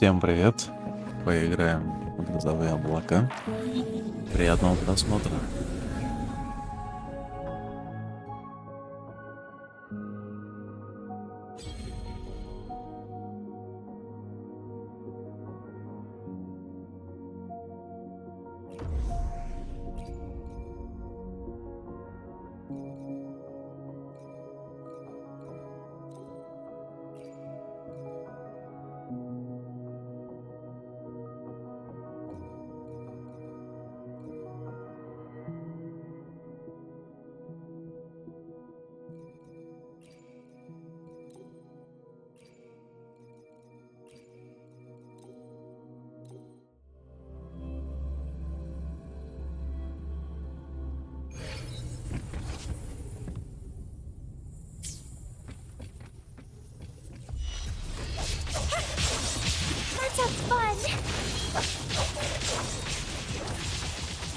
Всем привет! Поиграем в грозовые облака. Приятного просмотра. Fun!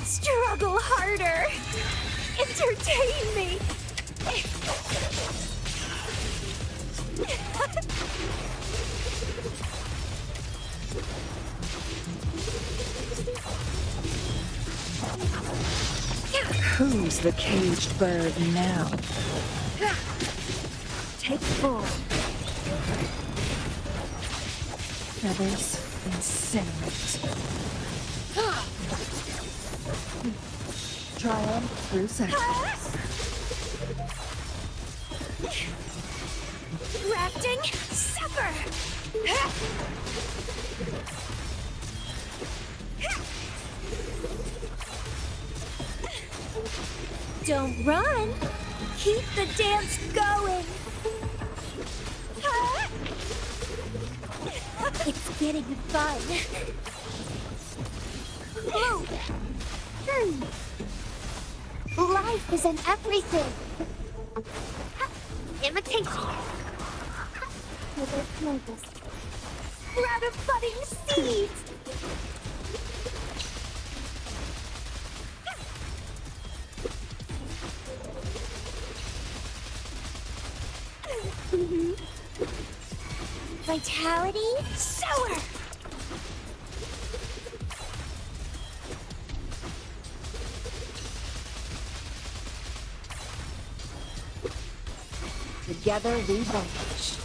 Struggle harder! Entertain me! Who's the caged bird now? Take full. Feathers incinerate. Triumph through sacrifice. Grafting, suffer! Don't run! Keep the dance going! It's getting fun! Life is in everything! Imitation! Sprout of budding seeds! Vitality, sower! Together we vanquish.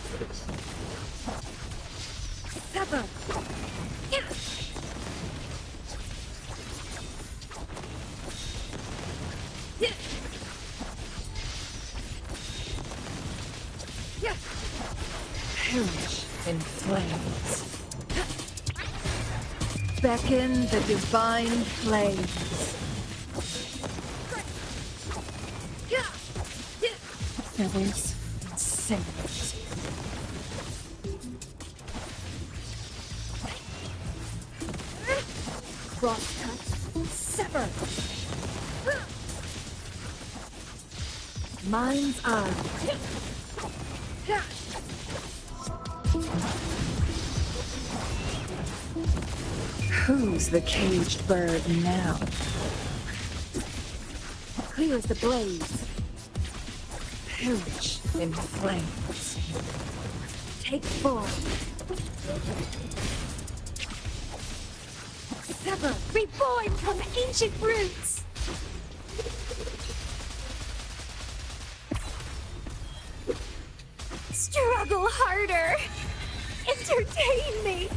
Sever! Perish in flames. Beckon the divine flames. Feathers incinerate. Crosscut, sever. Mind's eye. Who's the caged bird now? Clear as the blaze. Perish in flames. Take full. Sever, reborn from ancient roots! Struggle harder! Entertain me!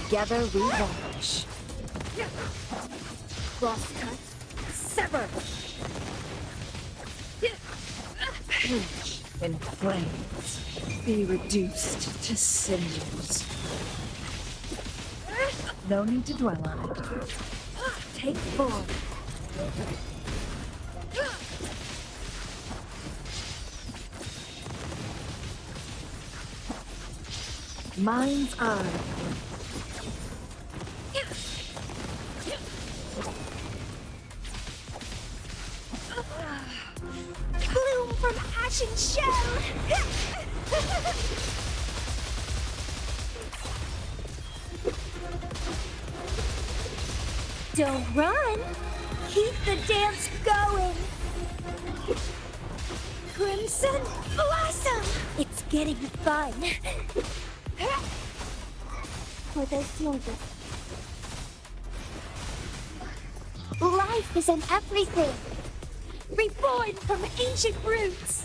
Together we vanquish. Crosscut, sever. Perish in flames. Be reduced to cinders. No need to dwell on it. Take full. Mind's eye. Bloom from ashen shell! Don't run! Keep the dance going! Crimson Blossom! It's getting fun! photosynthesis. Life is in everything. Reborn from ancient roots.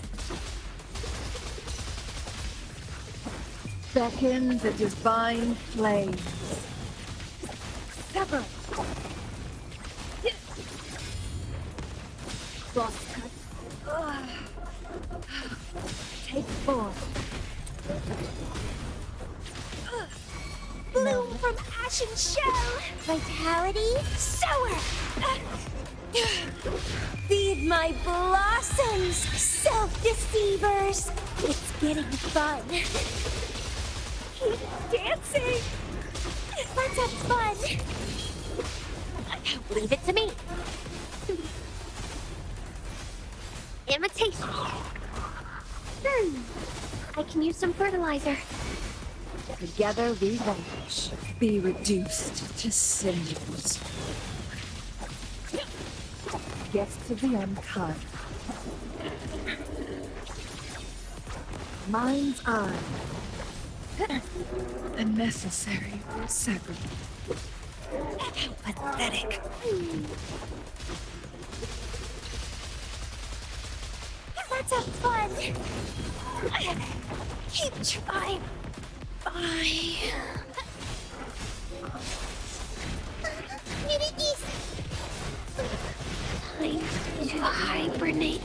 Beckon the divine flames. Sever. Crosscut. Take form. Bloom from ashen shell. Vitality, sower. Feed my blossoms, self-deceivers. It's getting fun. Keep dancing. Let's have fun. Leave it to me. Imitation. I can use some fertilizer. Together we vanish. Be reduced to cinders. Get to the unkind. Mind's eye. A necessary sacrifice. Pathetic. Let's have fun. Keep trying. Bye. Time to hibernate.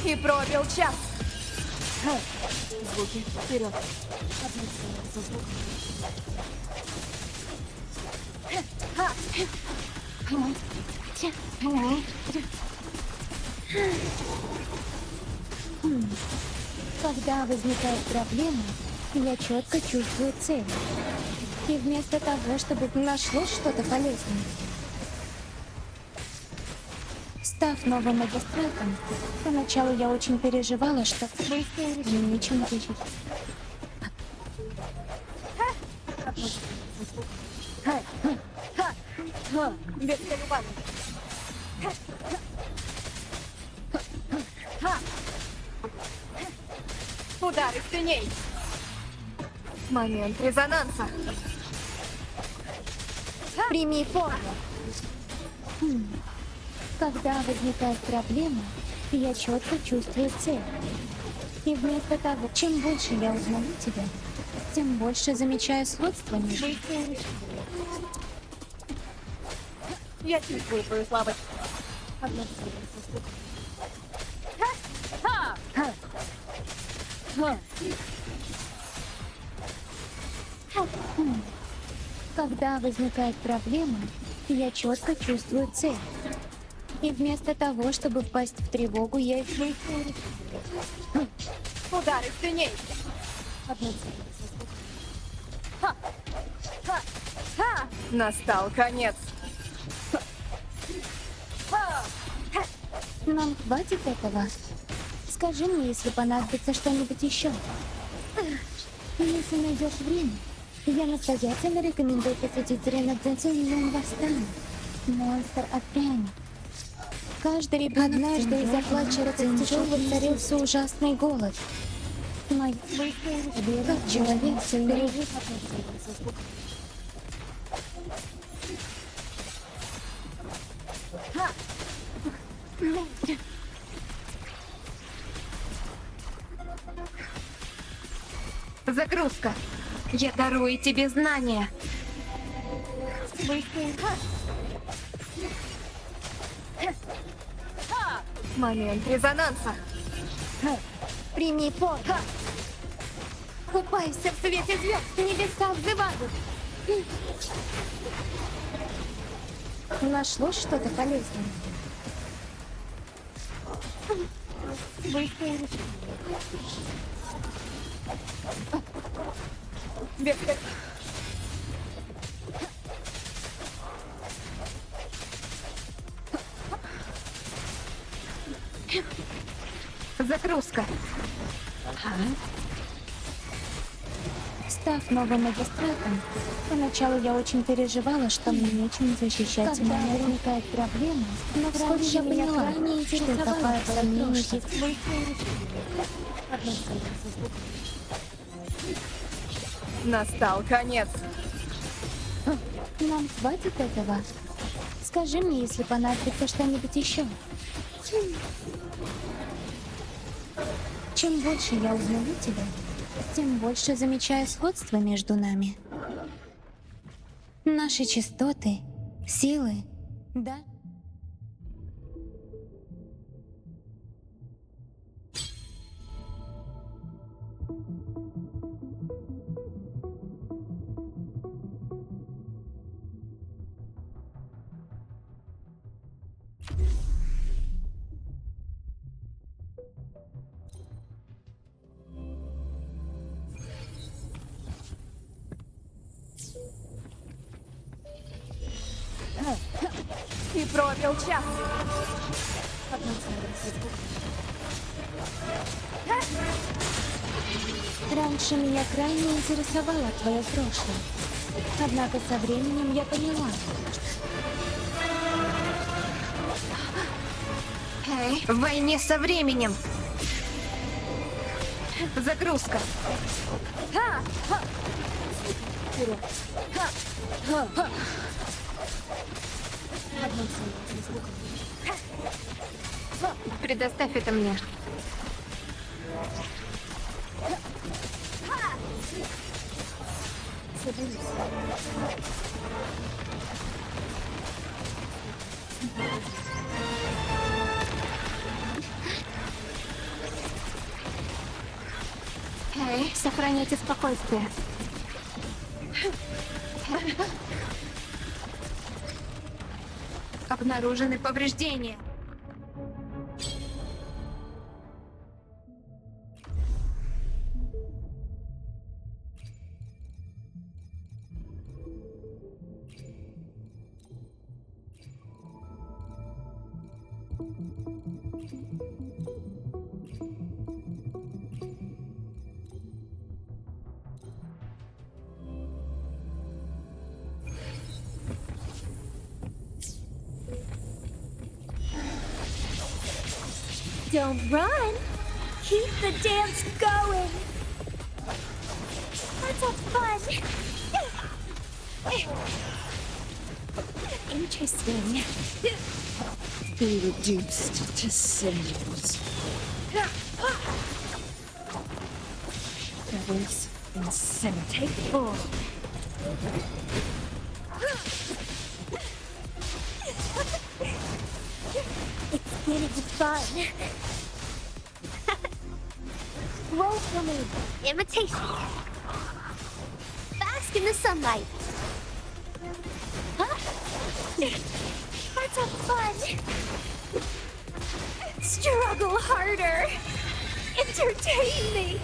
И пробил час. Звуки вперед. Со звуком. Когда возникает проблема, я четко чувствую цель. И вместо того, чтобы нашлось что-то полезное. Став новым магистратом, поначалу я очень переживала, что мне нечем решить. Без колебаний. Удары теней. Момент резонанса. Прими форму. Когда возникает проблема, я четко чувствую цель. И вместо того, чем больше я узнаю тебя, тем больше замечаю сходство между. Я чувствую твою слабость. Когда возникает проблема, я четко чувствую цель. И вместо того, чтобы впасть в тревогу, я их Удары теней. Настал конец. Нам хватит этого. Скажи мне, если понадобится что-нибудь еще. Если найдешь время, я настоятельно рекомендую посетить реногенционное восстание. Монстр отпрянет. Каждый ребенок однажды из-за плача Рокостишова воцарился ужасный голод. Мой как человек бережет. Загрузка. Я дарую тебе знания. Момент резонанса. Прими пот. Купайся в свете звезд, небеса взывают. Нашлось что-то полезное? Вектор. Загрузка. Став новым магистратом, поначалу я очень переживала, что мне нечем защищать. Когда возникает проблема, но вскоре я поняла, что такое сомнение. Настал конец. Нам хватит этого. Скажи мне, если понадобится что-нибудь еще. Чем больше я узнаю тебя, тем больше замечаю сходство между нами. Наши частоты, силы, да? И пробил час. Раньше меня крайне интересовало твое прошлое. Однако со временем я поняла. Эй, в войне со временем. Загрузка. Предоставь это мне. Эй, сохраняйте спокойствие. Обнаружены повреждения. Don't run. Keep the dance going. Let's have fun. Interesting. Be reduced to cinders. Feathers incinerate. Take 4. It's getting fun. Roll for me. Imitation. Bask in the sunlight. Huh? Let's have fun. Struggle harder. Entertain me.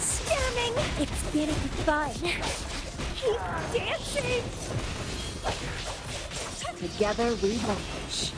Scamming! It's getting fun. Keep dancing! Together we vanish.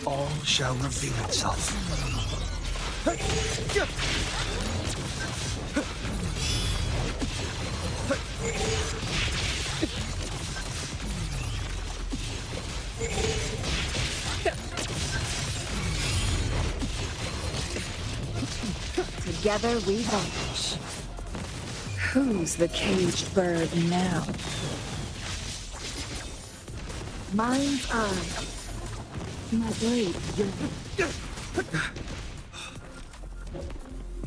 All shall reveal itself. Together we vanish. Who's the caged bird now? Mind's eye. My blade, your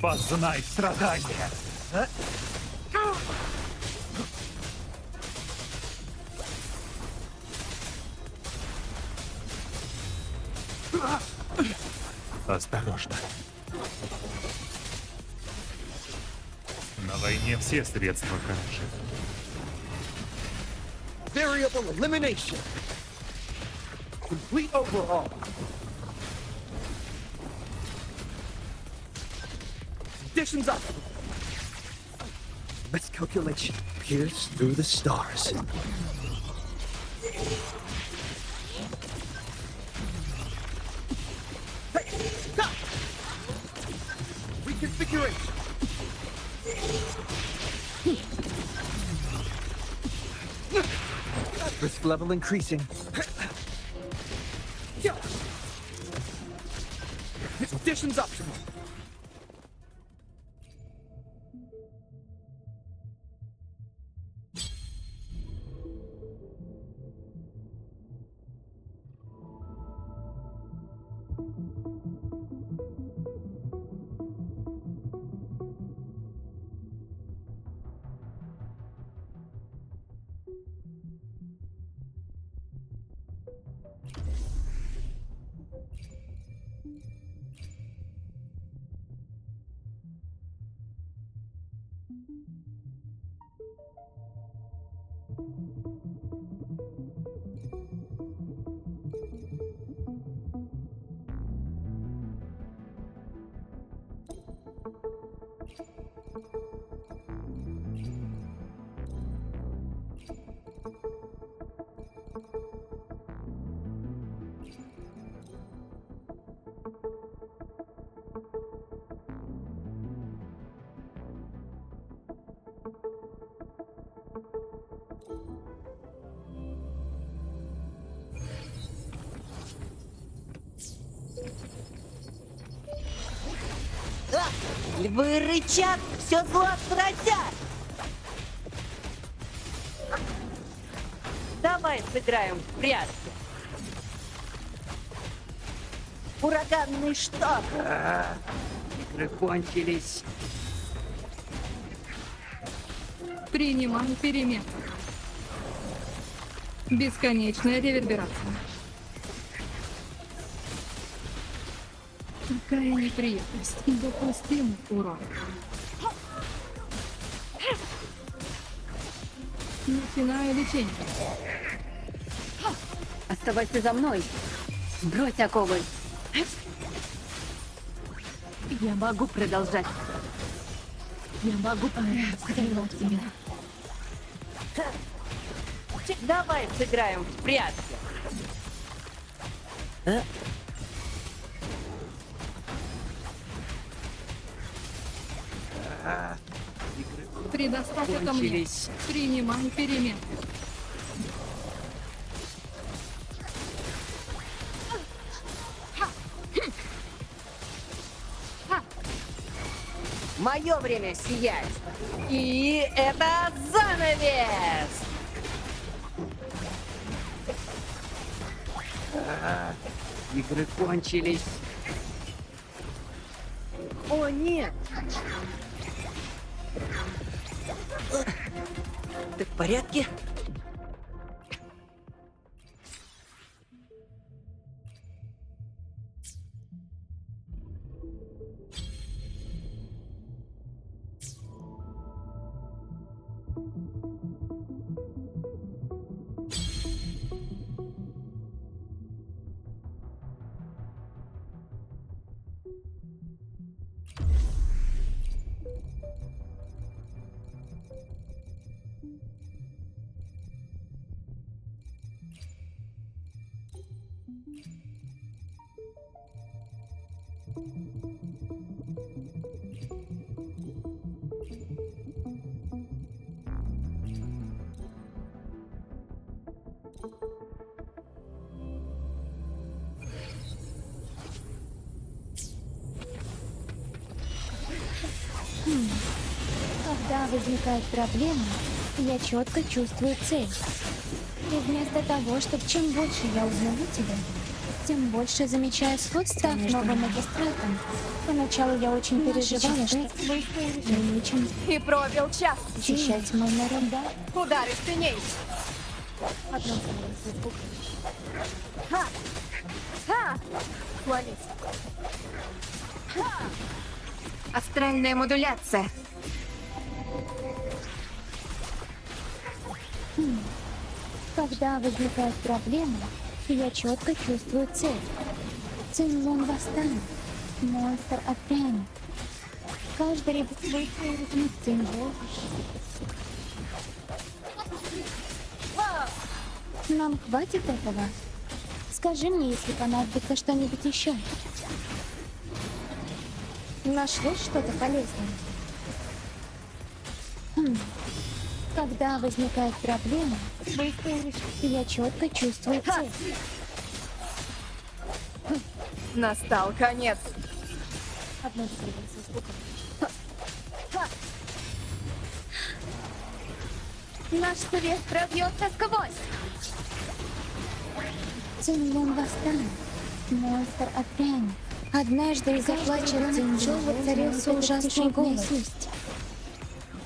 Познай страдания. Осторожно. На войне все средства хороши. Variable elimination. Complete overhaul. Conditions up. Miscalculation. Pierce through the stars. Hey, stop! Reconfiguration. Risk level increasing. Conditions optimal. Львы рычат, все зло отвратят. Давай сыграем в прятки. Ураганный шторм. Игры кончились. Принимаю перемен. Бесконечная реверберация. Какая неприятность. Допустимый урон. Начинаю лечение. Оставайся за мной. Сбрось оковы. Я могу продолжать. Я могу продолжать тебя. Давай сыграем в прятки. Предоставь это мне. Кончились. Принимай перемены. Мое время сиять. И это занавес! Игры кончились. О, нет! Ты в порядке? Когда возникает проблема, я четко чувствую цель. И вместо того, чтобы чем больше я узнаю тебя, тем больше замечаю сходство между новым магистратом. Поначалу я очень переживала, что мне нечем И пробил час. защищать мой народ. Да, Удары сильней. одно звук. Ха! Ха! Ловись. Ха! Астральная модуляция. Когда возникает проблема, я четко чувствую цель. Цинлун восстанет, монстр отпрянет. Каждый ребут выиграет Цинлун. Нам хватит этого? Скажи мне, если понадобится что-нибудь еще. Нашлось что-то полезное? Когда возникает проблема, я четко чувствую цель. Настал конец. Одно слово со звуком. Наш свет пробьется сквозь. Цинлун восстанет, монстр отпрянет. Однажды из-за плача Цинчжоу воцарился ужасный голод.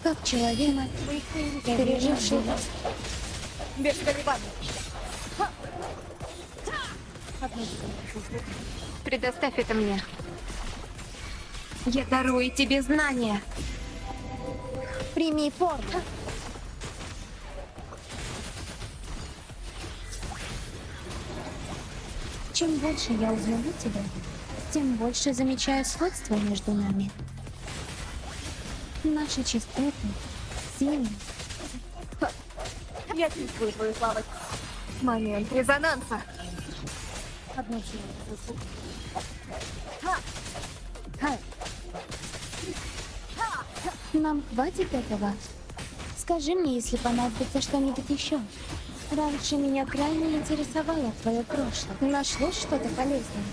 Как человек, переживший Без колебаний. Предоставь это мне. Я дарую тебе знания. прими форму. Чем больше я узнаю тебя, тем больше замечаю сходство между нами. Наши частоты, силы. Я чувствую твою слабость. Момент резонанса. Одно слово со звуком. Нам хватит этого? Скажи мне, если понадобится что-нибудь еще. Раньше меня крайне интересовало твое прошлое. Нашлось что-то полезное?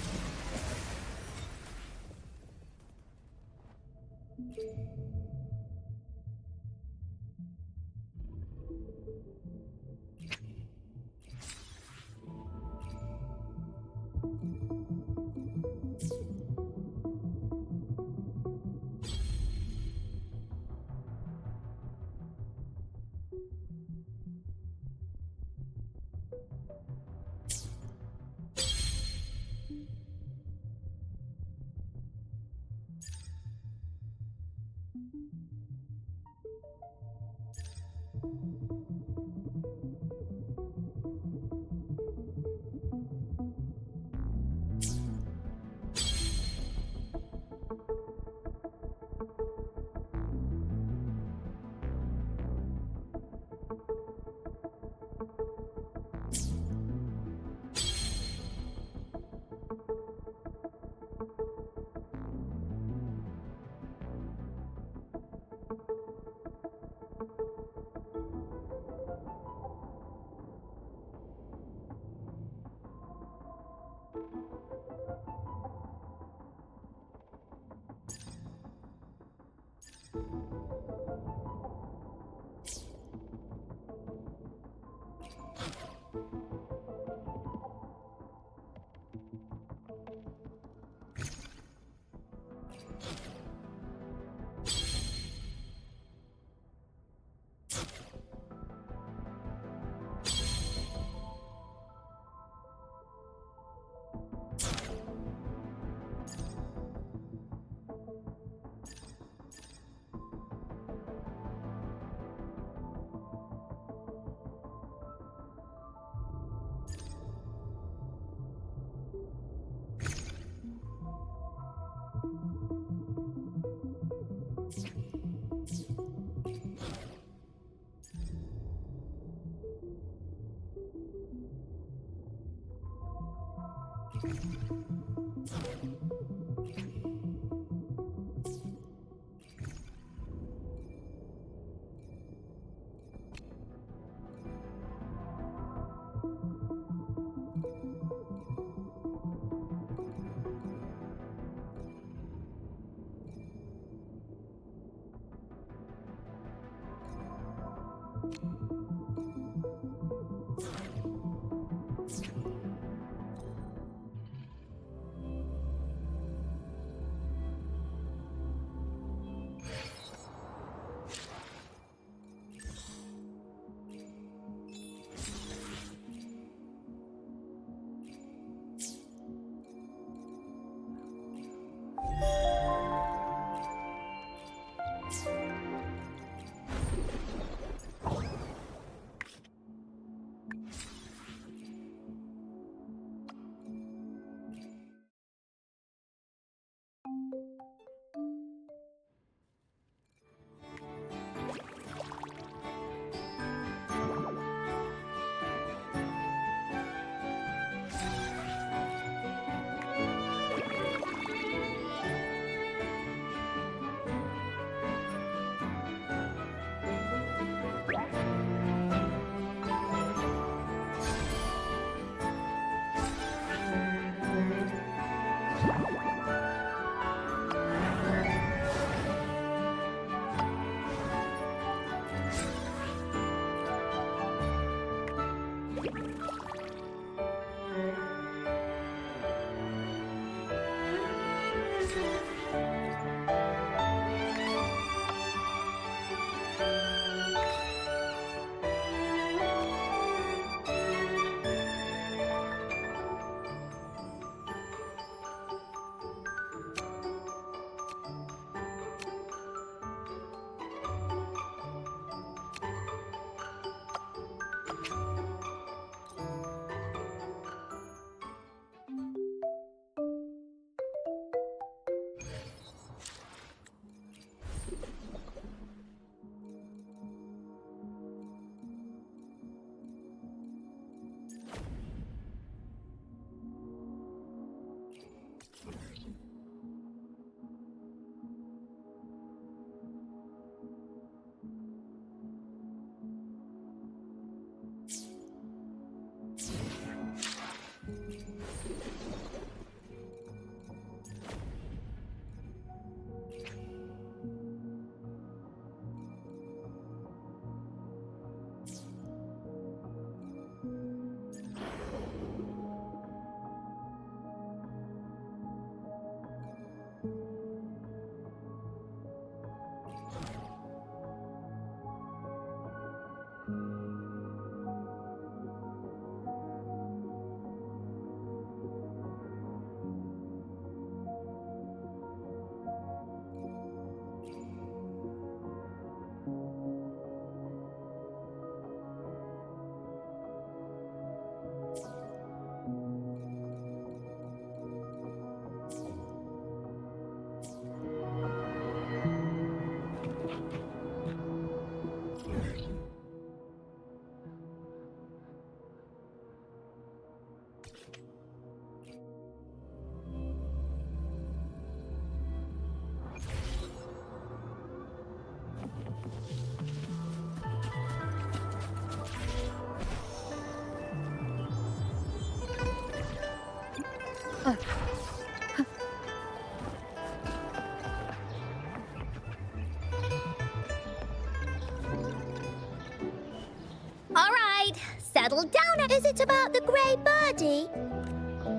All right, settle down. Is it about the gray birdie?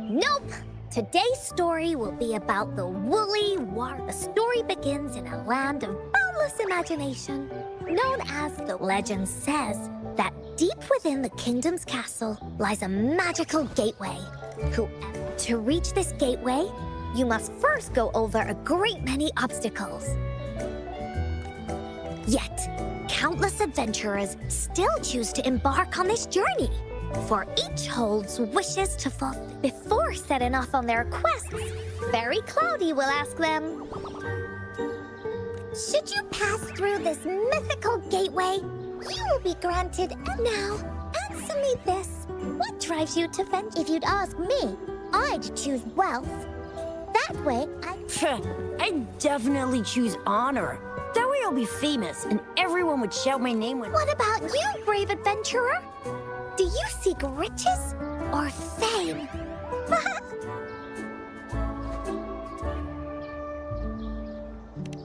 Nope. Today's story will be about the woolly war. The story begins in a land of boundless imagination, known as the legend says that deep within the kingdom's castle lies a magical gateway. To reach this gateway, you must first go over a great many obstacles. Yet, countless adventurers still choose to embark on this journey, for each holds wishes to fulfill. Before setting off on their quests, Fairy Cloudy will ask them. Should you pass through this mythical gateway, you will be granted. And now, answer me this. What drives you to venture? If you'd ask me, I'd choose wealth. That way, I'd definitely choose honor. That way I'll be famous and everyone would shout my name when— What about you, brave adventurer? Do you seek riches or fame?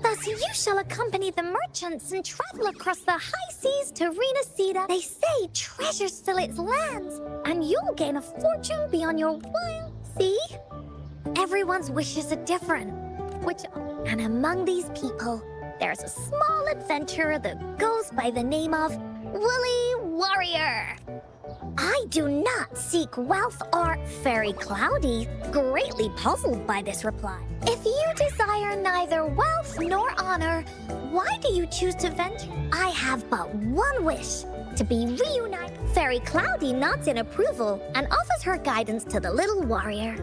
Thus, you shall accompany the merchants and travel across the high seas to Renacida. They say treasures fill its lands, and you'll gain a fortune beyond your wild. See? Everyone's wishes are different. And among these people, there's a small adventurer that goes by the name of Woolly Warrior. I do not seek wealth or Fairy Cloudy, greatly puzzled by this reply. If you desire neither wealth nor honor, why do you choose to venture? I have but one wish, to be reunited. Fairy Cloudy nods in approval and offers her guidance to the little warrior.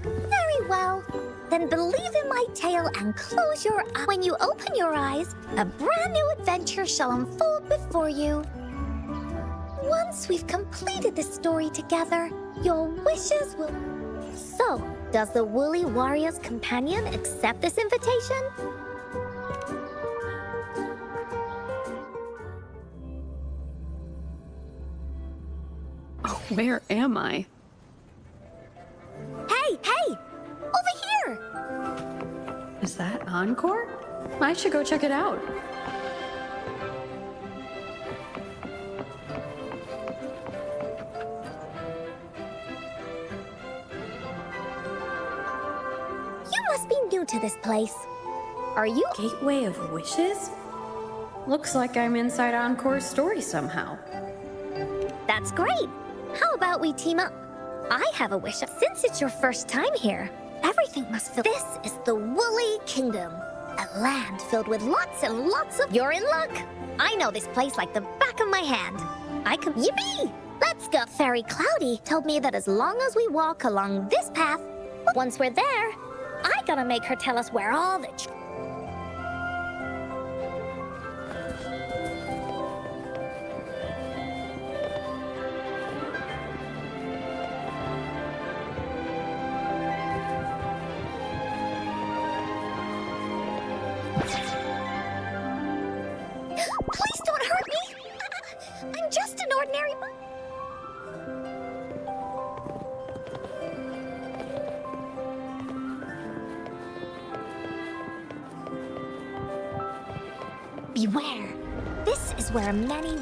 Very well. Then believe in my tale and close your eyes. When you open your eyes, a brand new adventure shall unfold before you. Once we've completed this story together, your wishes will... So, does the Woolly Warrior's companion accept this invitation? Oh, where am I? Hey! Over here! Is that Encore? I should go check it out. You must be new to this place. Are you? Gateway of Wishes? Looks like I'm inside Encore's story somehow. That's great. How about we team up? I have a wish. Since it's your first time here, everything must feel... This is the Woolly Kingdom. A land filled with lots and lots of... You're in luck. I know this place like the back of my hand. I can... Yippee! Let's go. Fairy Cloudy told me that as long as we walk along this path, once we're there, I gotta make her tell us where all the... Please don't hurt me! I'm just an ordinary... Beware! This is where many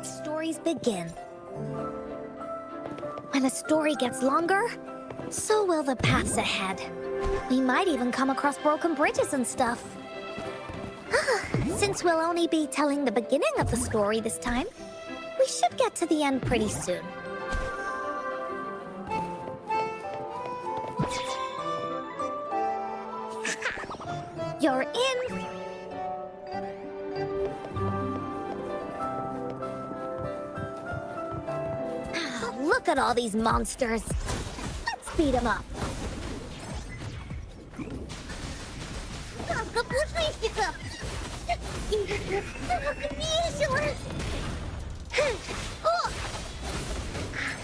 stories begin. When a story gets longer, so will the paths ahead. We might even come across broken bridges and stuff. Since we'll only be telling the beginning of the story this time, we should get to the end pretty soon. You're in. Look at all these monsters. Let's beat them up. Как пушистиков! Как весело! О!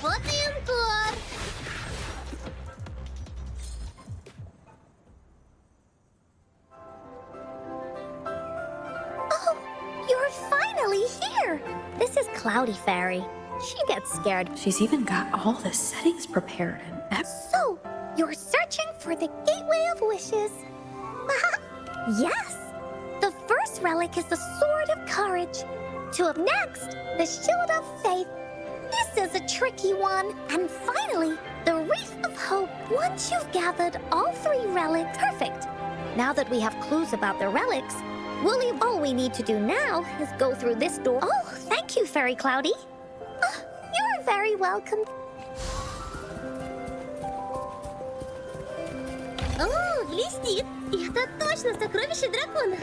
Вот и Энкор! Oh, you're finally here! This is Cloudy Fairy. She gets scared. She's even got all the settings prepared and So, you're searching for the Gateway of Wishes. Yes! The first relic is the Sword of Courage. To up next, the Shield of Faith. This is a tricky one. And finally, the Wreath of Hope. Once you've gathered all three relics, perfect. Now that we have clues about the relics, all we need to do now is go through this door. Oh, thank you, Fairy Cloudy. You're very welcome. О, блестит! Это точно сокровище дракона!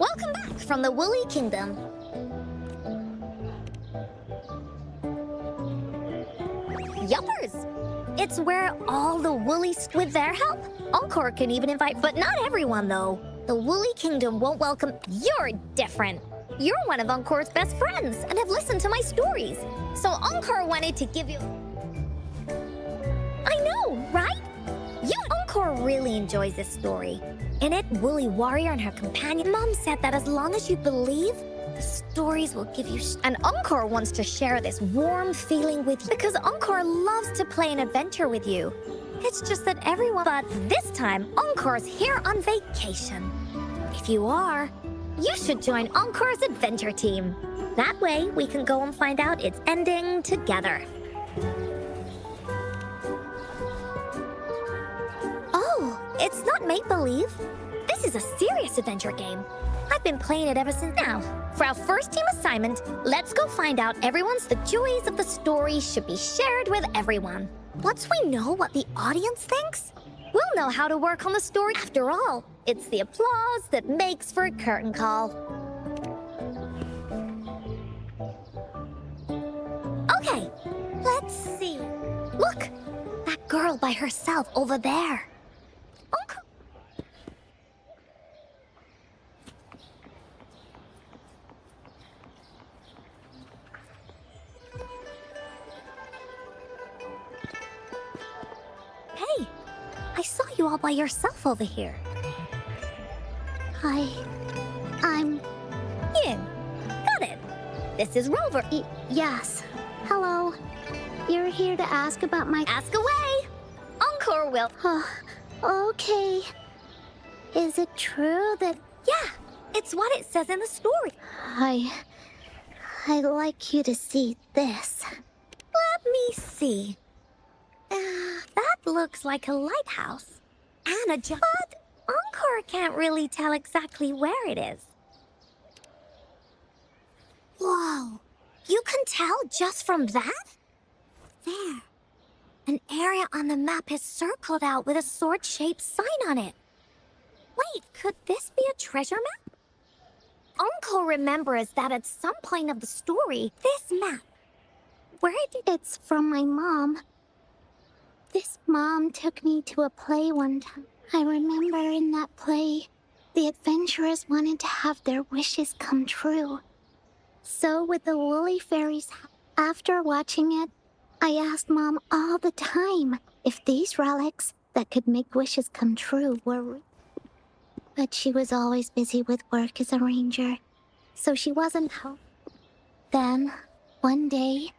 Welcome back from the Woolly Kingdom. Yuppers! It's where all the Woolies, with their help, Encore can even invite, but not everyone though. The Woolly Kingdom won't welcome. You're different. You're one of Encore's best friends and have listened to my stories. So Encore wanted to give you. I know, right? Encore really enjoys this story. In it, Woolly Warrior and her companion Mom said that as long as you believe, the stories will give you. And Encore wants to share this warm feeling with you because Encore loves to play an adventure with you. It's just that everyone. But this time, Encore's here on vacation. If you are, you should join Encore's adventure team. That way, we can go and find out its ending together. Oh, it's not make-believe. This is a serious adventure game. I've been playing it ever since now. For our first team assignment, let's go find out the joys of the story should be shared with everyone. Once we know what the audience thinks, we'll know how to work on the story. After all, it's the applause that makes for a curtain call. Okay, let's see. Look, that girl by herself over there. Uncle. Hey, I saw you all by yourself over here. I'm... Yin. Got it. This is Rover. Yes. Hello. You're here to ask about my... Ask away. Encore will. Okay. Is it true that... Yeah, it's what it says in the story. I'd like you to see this. Let me see. That looks like a lighthouse. And a but Encore can't really tell exactly where it is. Whoa. You can tell just from that? There. An area on the map is circled out with a sword-shaped sign on it. Wait, could this be a treasure map? Uncle remembers that at some point of the story, this map... Where did... It's from my mom. This mom took me to a play one time. I remember in that play, the adventurers wanted to have their wishes come true. So with the woolly fairies, after watching it, I asked Mom all the time if these relics that could make wishes come true were... But she was always busy with work as a ranger, so she wasn't helpful. Then, one day,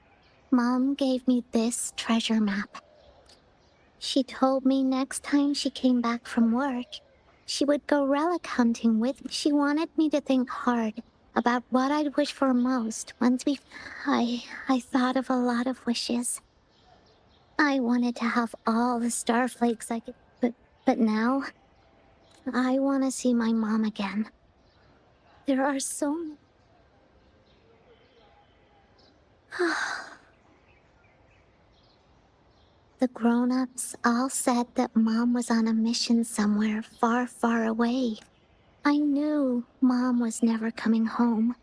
Mom gave me this treasure map. She told me next time she came back from work, she would go relic hunting with me. She wanted me to think hard about what I'd wish for most once we... I thought of a lot of wishes. I wanted to have all the starflakes I could... But now, I want to see my mom again. There are so many... The grown-ups all said that Mom was on a mission somewhere far, far away. I knew Mom was never coming home.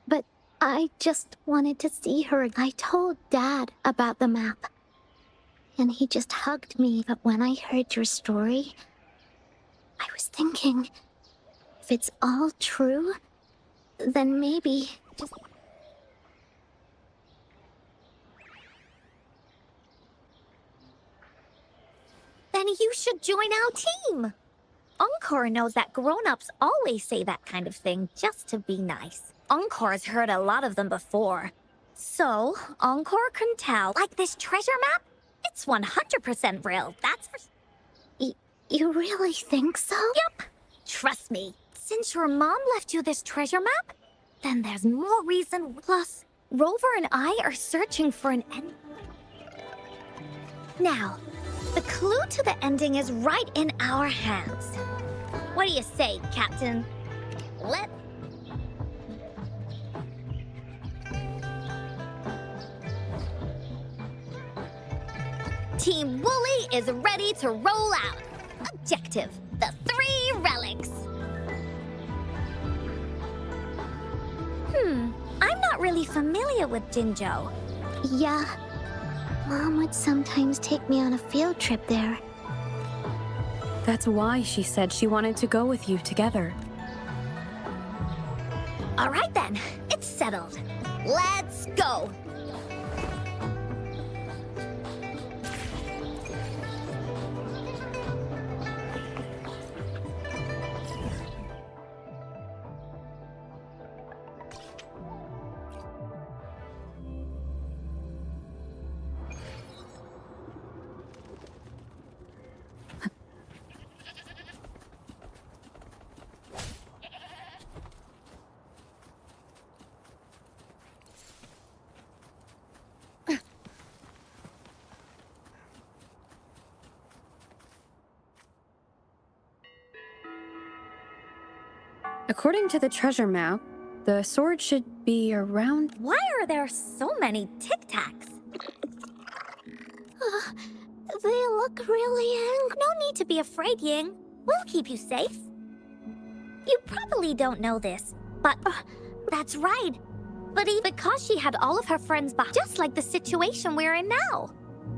But I just wanted to see her. I told Dad about the map, and he just hugged me. But when I heard your story, I was thinking, if it's all true, then maybe just... Then you should join our team. Encore knows that grown-ups always say that kind of thing just to be nice. Encore's heard a lot of them before. So, Encore can tell. Like this treasure map? It's 100% real, that's for... You really think so? Yup. Trust me. Since your mom left you this treasure map, then there's more reason. Plus, Rover and I are searching for an end. Now, the clue to the ending is right in our hands. What do you say, Captain? Team Woolly is ready to roll out. Objective, the 3 relics. really familiar with Jinzhou. Yeah. Mom would sometimes take me on a field trip there. That's why she said she wanted to go with you together. All right then, it's settled. Let's go. According to the treasure map, the sword should be around... Why are there so many Tic Tacs? They look really angry. No need to be afraid, Ying. We'll keep you safe. You probably don't know this, but that's right. But because she had all of her friends back, just like the situation we're in now.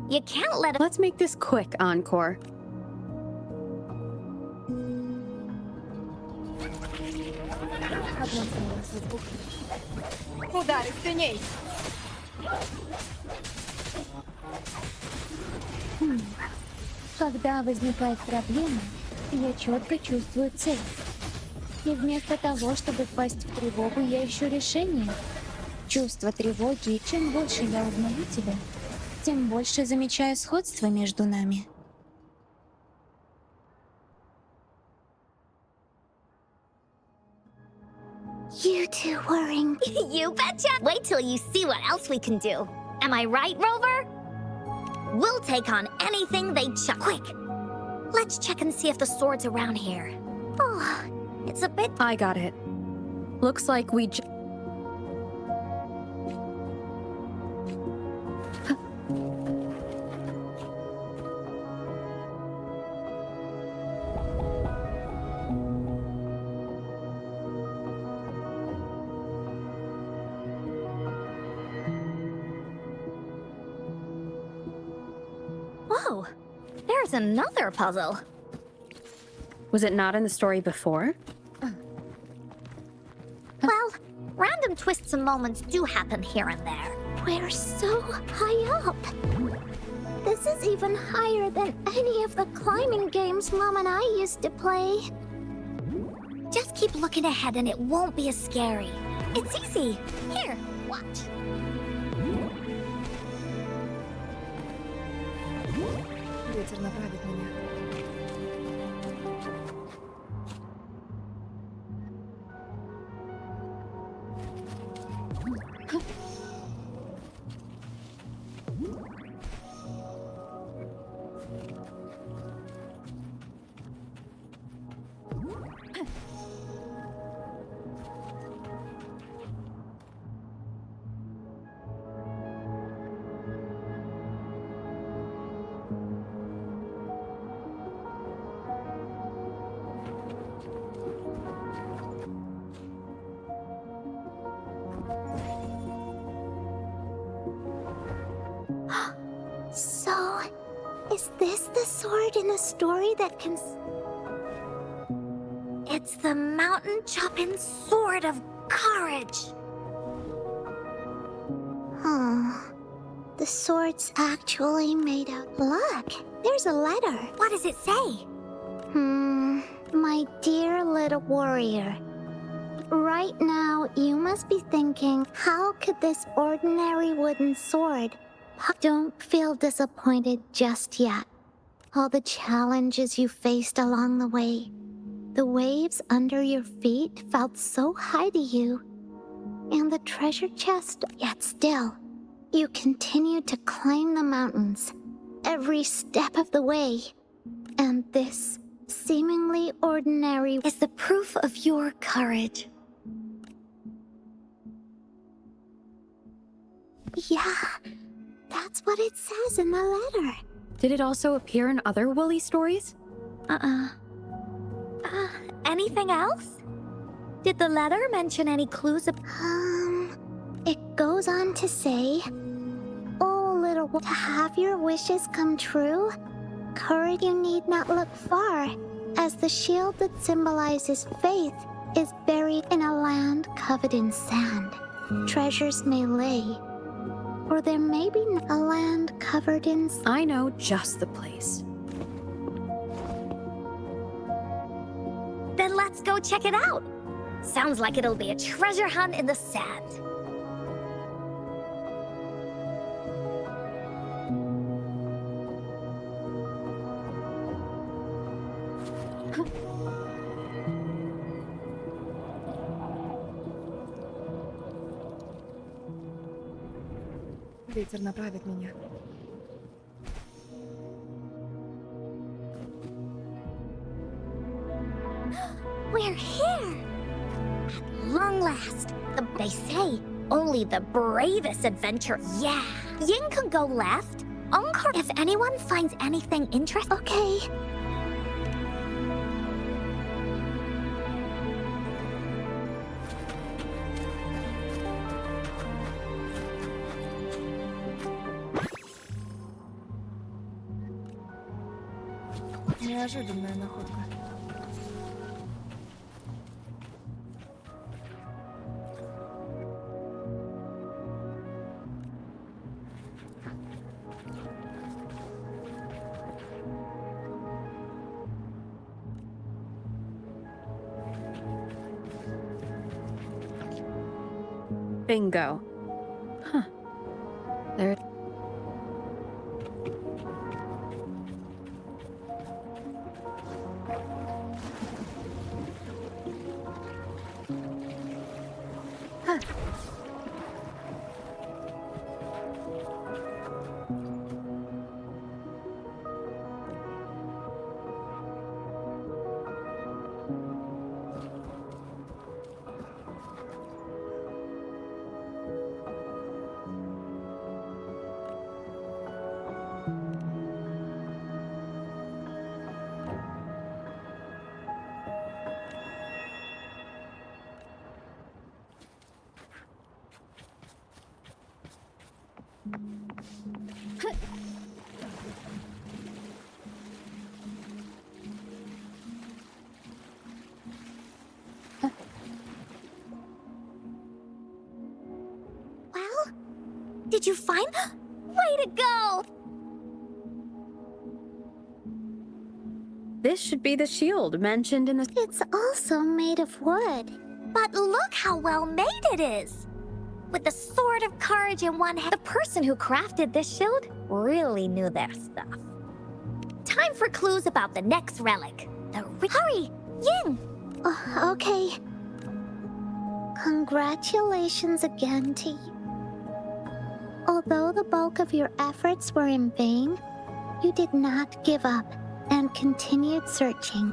You can't let it... Let's make this quick, Encore. Ударь в теней. Когда возникает проблема, я четко чувствую цель. И вместо того, чтобы впасть в тревогу, я ищу решение. Чувство тревоги, и чем больше я узнаю тебя, тем больше замечаю сходство между нами. You two worrying. You betcha. Wait till you see what else we can do. Am I right, Rover? We'll take on anything they chuck. Quick, let's check and see if the sword's around here. Oh, it's a bit... I got it. Looks like we Whoa, there's another puzzle. Was it not in the story before? Well, random twists and moments do happen here and there. We're so high up. This is even higher than any of the climbing games Mom and I used to play. Just keep looking ahead and it won't be as scary. It's easy. Here, watch. Ветер направит меня. So, is this the sword in the story that can... It's the mountain chopping sword of courage. Huh. The sword's actually made out... Look, there's a letter. What does it say? My dear little warrior. Right now, you must be thinking, how could this ordinary wooden sword... Don't feel disappointed just yet. All the challenges you faced along the way. The waves under your feet felt so high to you. And the treasure chest, yet still. You continued to climb the mountains, every step of the way. And this seemingly ordinary Is the proof of your courage. Yeah, that's what it says in the letter. Did it also appear in other Woolly stories? Anything else? Did the letter mention any clues? It goes on to say, "Oh, little one, to have your wishes come true, courage you need not look far, as the shield that symbolizes faith is buried in a land covered in sand. Treasures may lay, or there may be a land covered in I know just the place. Then let's go check it out. Sounds like it'll be a treasure hunt in the sand." Ветер направит меня. We're here! At long last. They say only the bravest adventure. Yeah. Ying can go left. Encore. If anyone finds anything interesting. Okay. Неожиданная находка. Bingo. Huh. There. Well, did you find? Way to go! This should be the shield mentioned in the. It's also made of wood. But look how well made it is! With the sword of courage in one hand. The person who crafted this shield really knew their stuff. Time for clues about the next relic. Hurry! Ying! Okay. Congratulations again to you. Although the bulk of your efforts were in vain, you did not give up and continued searching.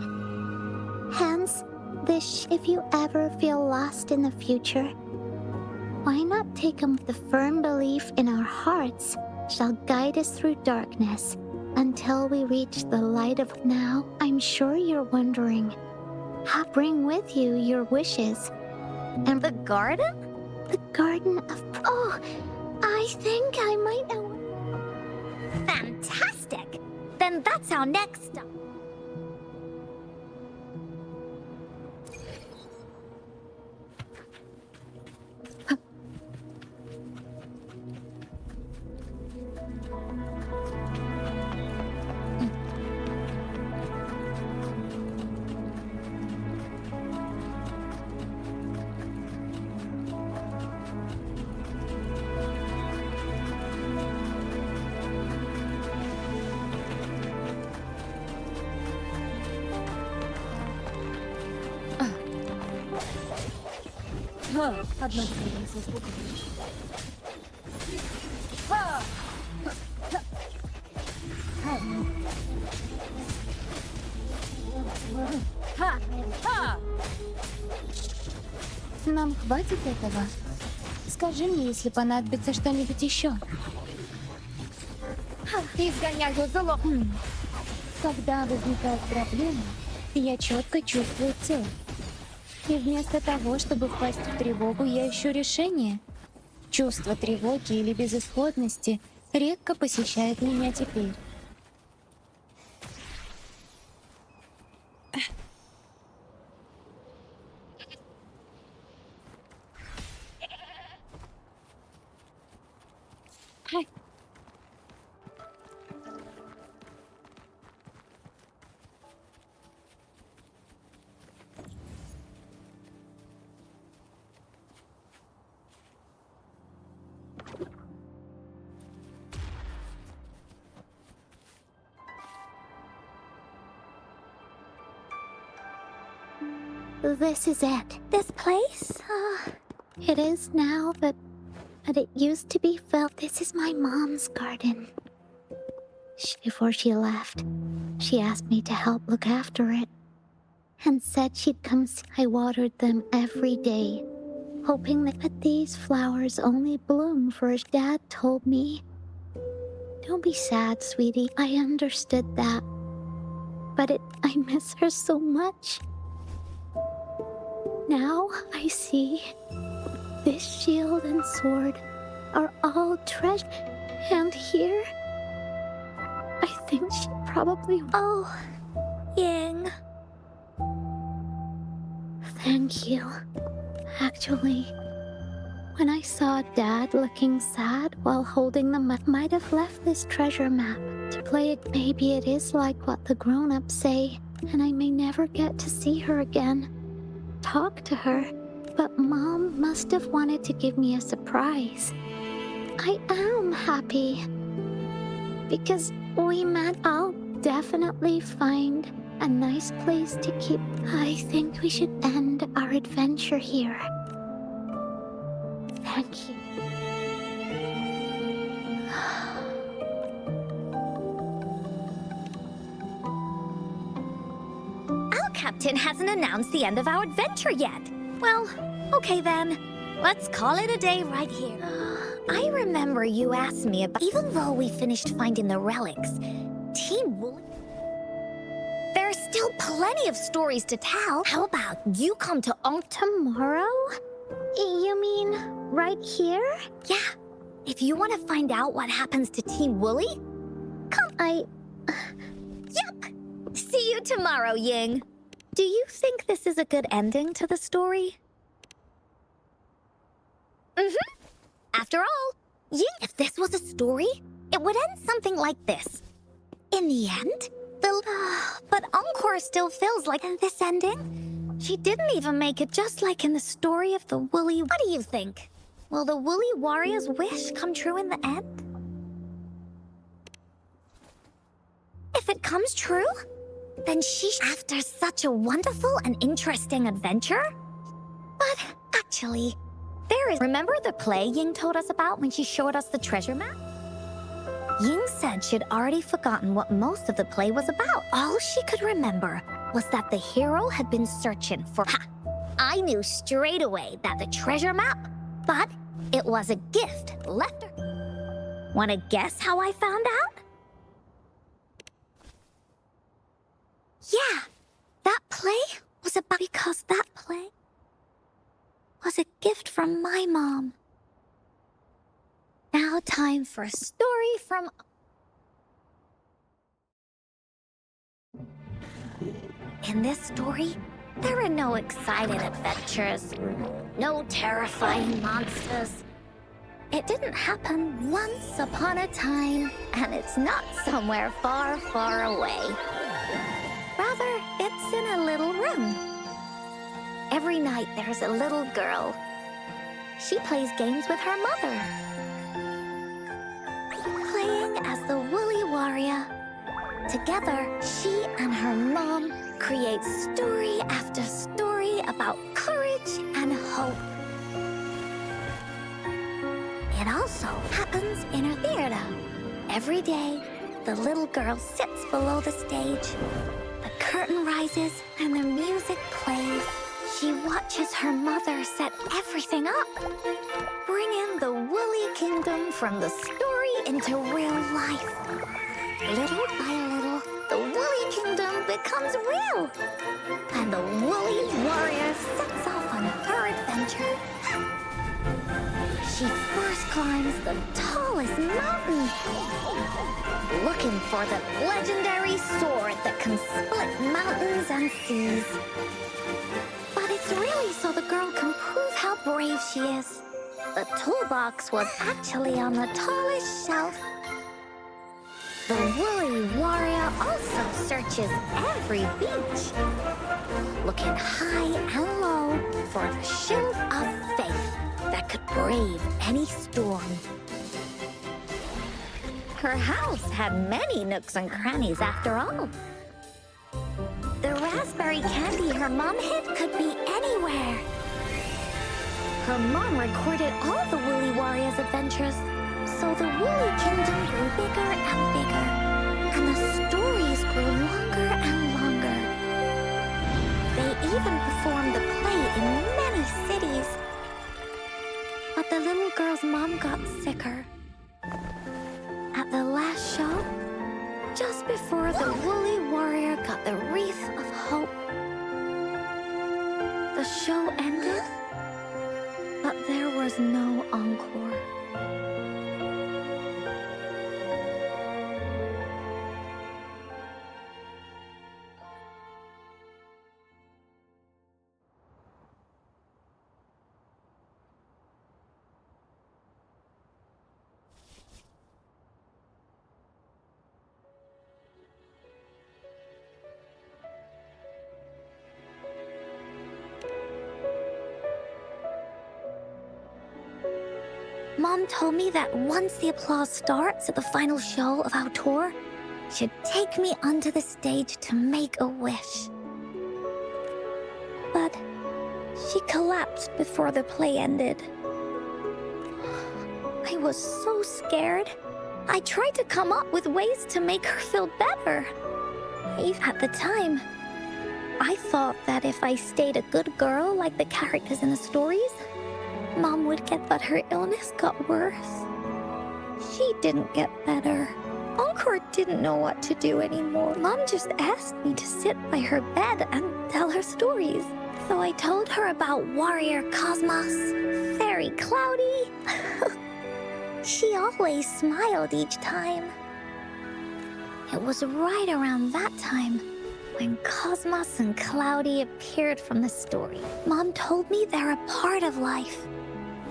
Hence, if you ever feel lost in the future, why not take the firm belief in our hearts shall guide us through darkness until we reach the light of now. I'm sure you're wondering, how bring with you your wishes. And the garden? The garden of... Oh, I think I might know. Fantastic! Then that's our next stop. Одна секунда со звуком. Нам хватит этого? Скажи мне, если понадобится что-нибудь еще. Изгоняю зло. Когда возникает проблема, я четко чувствую цель. И вместо того, чтобы впасть в тревогу, я ищу решение. Чувство тревоги или безысходности редко посещает меня теперь. This is it. This place? It is now, but it used to be felt. This is my mom's garden. Before she left, she asked me to help look after it and said she'd come see. I watered them every day, hoping that these flowers only bloom for as Dad told me. Don't be sad, sweetie. I understood that. But I miss her so much. Now I see this shield and sword are all treasure. And here, I think she probably... Oh, Ying. Thank you. Actually, when I saw Dad looking sad while holding the map, might have left this treasure map to play it. Maybe it is like what the grown-ups say, and I may never get to see her again. Talk to her, but Mom must have wanted to give me a surprise. I am happy because we met. I'll definitely find a nice place to keep. I think we should end our adventure here. Thank you. Captain hasn't announced the end of our adventure yet. Well, okay then. Let's call it a day right here. I remember you asked me about... Even though we finished finding the relics, Team Woolly... There are still plenty of stories to tell. How about you come to tomorrow? You mean right here? Yeah. If you want to find out what happens to Team Woolly, come. Yep. See you tomorrow, Ying. Do you think this is a good ending to the story? After all, Ying, if this was a story, it would end something like this. In the end, but Encore still feels like this ending. She didn't even make it just like in the story of the Woolly... What do you think? Will the Woolly Warrior's wish come true in the end? If it comes true, then after such a wonderful and interesting adventure? But actually, remember the play Ying told us about when she showed us the treasure map? Ying said she'd already forgotten what most of the play was about. All she could remember was that the hero had been searching for... I knew straight away that the treasure map, but it was a gift left her. Wanna guess how I found out? Yeah, that play was about... Because that play was a gift from my mom. Now time for a story from... In this story, there are no exciting adventures, no terrifying monsters. It didn't happen once upon a time, and it's not somewhere far, far away. Rather, it's in a little room. Every night there's a little girl. She plays games with her mother, playing as the Woolly Warrior. Together, she and her mom create story after story about courage and hope. It also happens in her theater. Every day, the little girl sits below the stage. The curtain rises and the music plays. She watches her mother set everything up, bringing the Woolly Kingdom from the story into real life. Little by little, the Woolly Kingdom becomes real, and the Woolly Warrior sets off on her adventure. She first climbs the tallest mountain, looking for the legendary sword that can split mountains and seas. But it's really so the girl can prove how brave she is. The toolbox was actually on the tallest shelf. The woolly warrior also searches every beach, looking high and low for the shield of faith that could brave any storm. Her house had many nooks and crannies after all. The raspberry candy her mom hid could be anywhere. Her mom recorded all the Woolly Warrior's adventures, so the Woolly Kingdom grew bigger and bigger, and the stories grew longer and longer. They even performed the play in many cities. But the little girl's mom got sicker. At the last show, just before the Woolly Warrior got the wreath of hope, the show ended, but there was no encore. Mom told me that once the applause starts at the final show of our tour, she'd take me onto the stage to make a wish. But she collapsed before the play ended. I was so scared. I tried to come up with ways to make her feel better. At the time, I thought that if I stayed a good girl like the characters in the stories, Mom would get, but her illness got worse. She didn't get better. Encore didn't know what to do anymore. Mom just asked me to sit by her bed and tell her stories. So I told her about Warrior Cosmos, Fairy Cloudy. She always smiled each time. It was right around that time when Cosmos and Cloudy appeared from the story. Mom told me they're a part of life,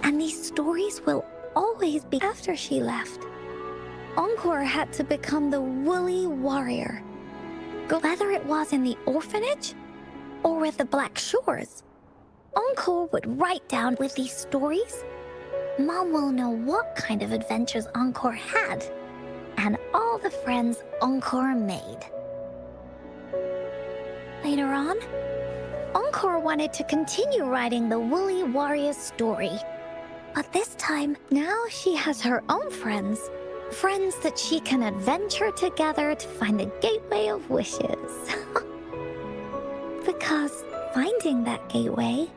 and these stories will always be after she left. Encore had to become the Woolly Warrior. Whether it was in the orphanage or with the Black Shores, Encore would write down with these stories. Mom will know what kind of adventures Encore had and all the friends Encore made. Later on, Encore wanted to continue writing the Woolly Warrior's story. But this time, now she has her own friends. Friends that she can adventure together to find the gateway of wishes. Because finding that gateway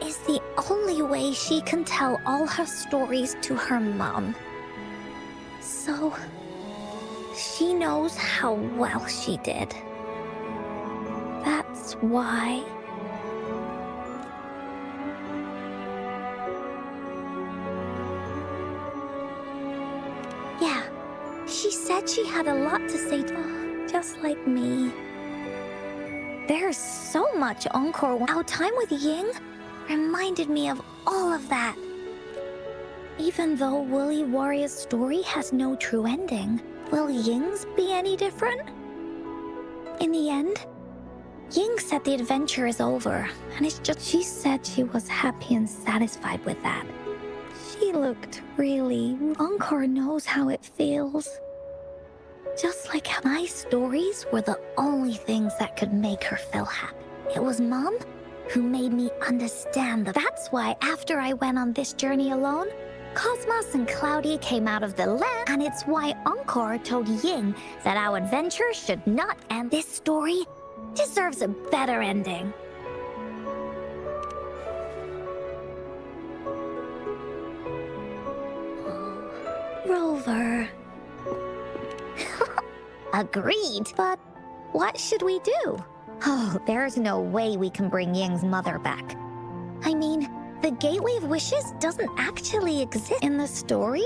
is the only way she can tell all her stories to her mom. So, she knows how well she did. That's why. Yeah, she said she had a lot to say, just like me. There's so much Encore. Our time with Ying reminded me of all of that. Even though Woolly Warrior's story has no true ending, will Ying's be any different? In the end, Ying said the adventure is over, and it's just she said she was happy and satisfied with that. She looked really... Encore knows how it feels. Just like how my stories were the only things that could make her feel happy. It was Mom who made me understand that. That's why after I went on this journey alone, Cosmos and Cloudy came out of the land, and it's why Encore told Ying that our adventure should not end. This story deserves a better ending. Rover. Agreed. But what should we do? Oh, there's no way we can bring Ying's mother back. I mean, the Gateway of Wishes doesn't actually exist in the story?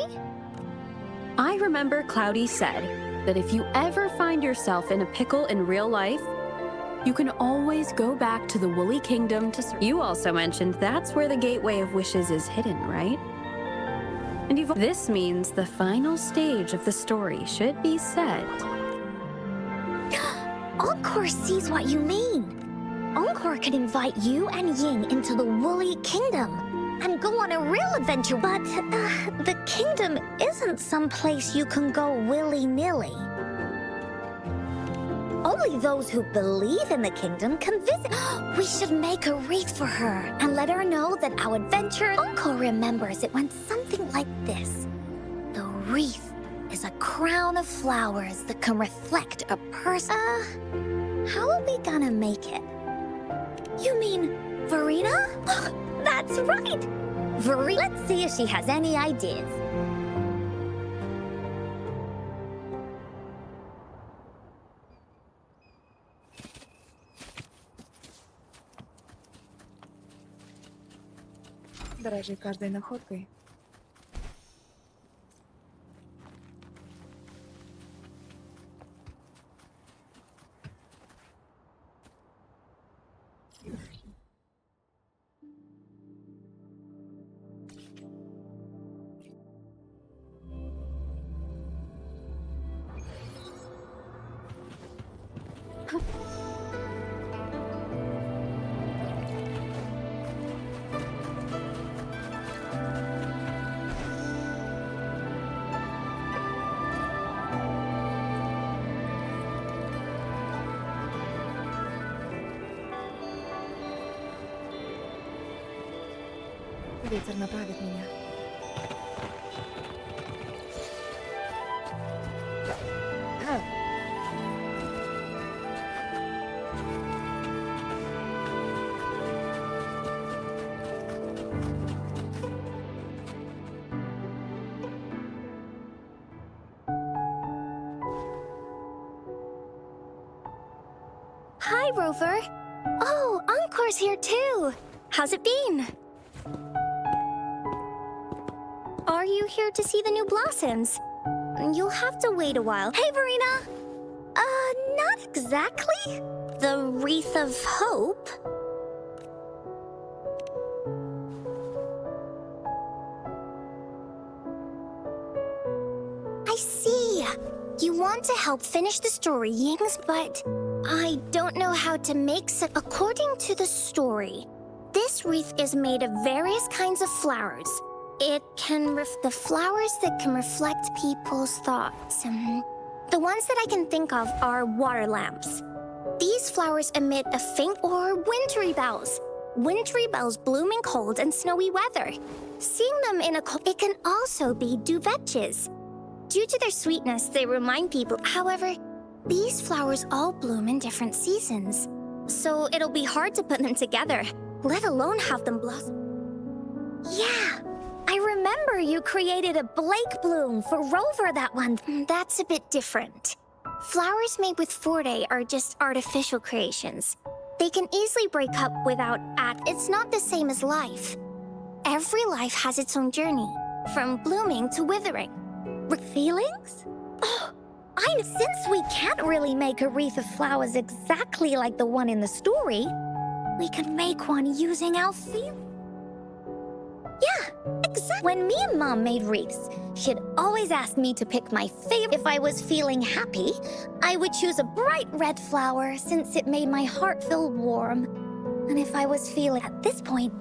I remember Cloudy said that if you ever find yourself in a pickle in real life, you can always go back to the Woolly Kingdom to search. You also mentioned that's where the Gateway of Wishes is hidden, right? And this means the final stage of the story should be set. Encore sees what you mean. Encore could invite you and Ying into the Woolly Kingdom and go on a real adventure, but the kingdom isn't some place you can go willy-nilly. Only those who believe in the kingdom can visit. We should make a wreath for her and let her know that our adventure. Encore remembers it went something like this. The wreath is a crown of flowers that can reflect a person. How are we gonna make it? You mean Verena? That's right! Verena. Let's see if she has any ideas. Дорожи каждой находкой. Ветер направит меня. Hi, Rover. Oh, Encore's here too. How's it been? Are you here to see the new blossoms? You'll have to wait a while. Hey, Verena! Not exactly. The Wreath of Hope? I see. You want to help finish the story, Yings, but I don't know how to make so. According to the story, this wreath is made of various kinds of flowers. It can the flowers that can reflect people's thoughts. The ones that I can think of are water lamps. These flowers emit a faint or wintry bells. Wintry bells bloom in cold and snowy weather. Seeing them in a it can also be duvetches. Due to their sweetness, they remind people. However, these flowers all bloom in different seasons. So it'll be hard to put them together, let alone have them blossom. Yeah, I remember you created a Blake bloom for Rover that one. That's a bit different. Flowers made with Forte are just artificial creations. They can easily break up without It's not the same as life. Every life has its own journey, from blooming to withering. Feelings? Oh, since we can't really make a wreath of flowers exactly like the one in the story, we can make one using our feelings. Yeah, exactly. When me and Mom made wreaths, she'd always ask me to pick my favorite. If I was feeling happy, I would choose a bright red flower since it made my heart feel warm. And if I was feeling at this point,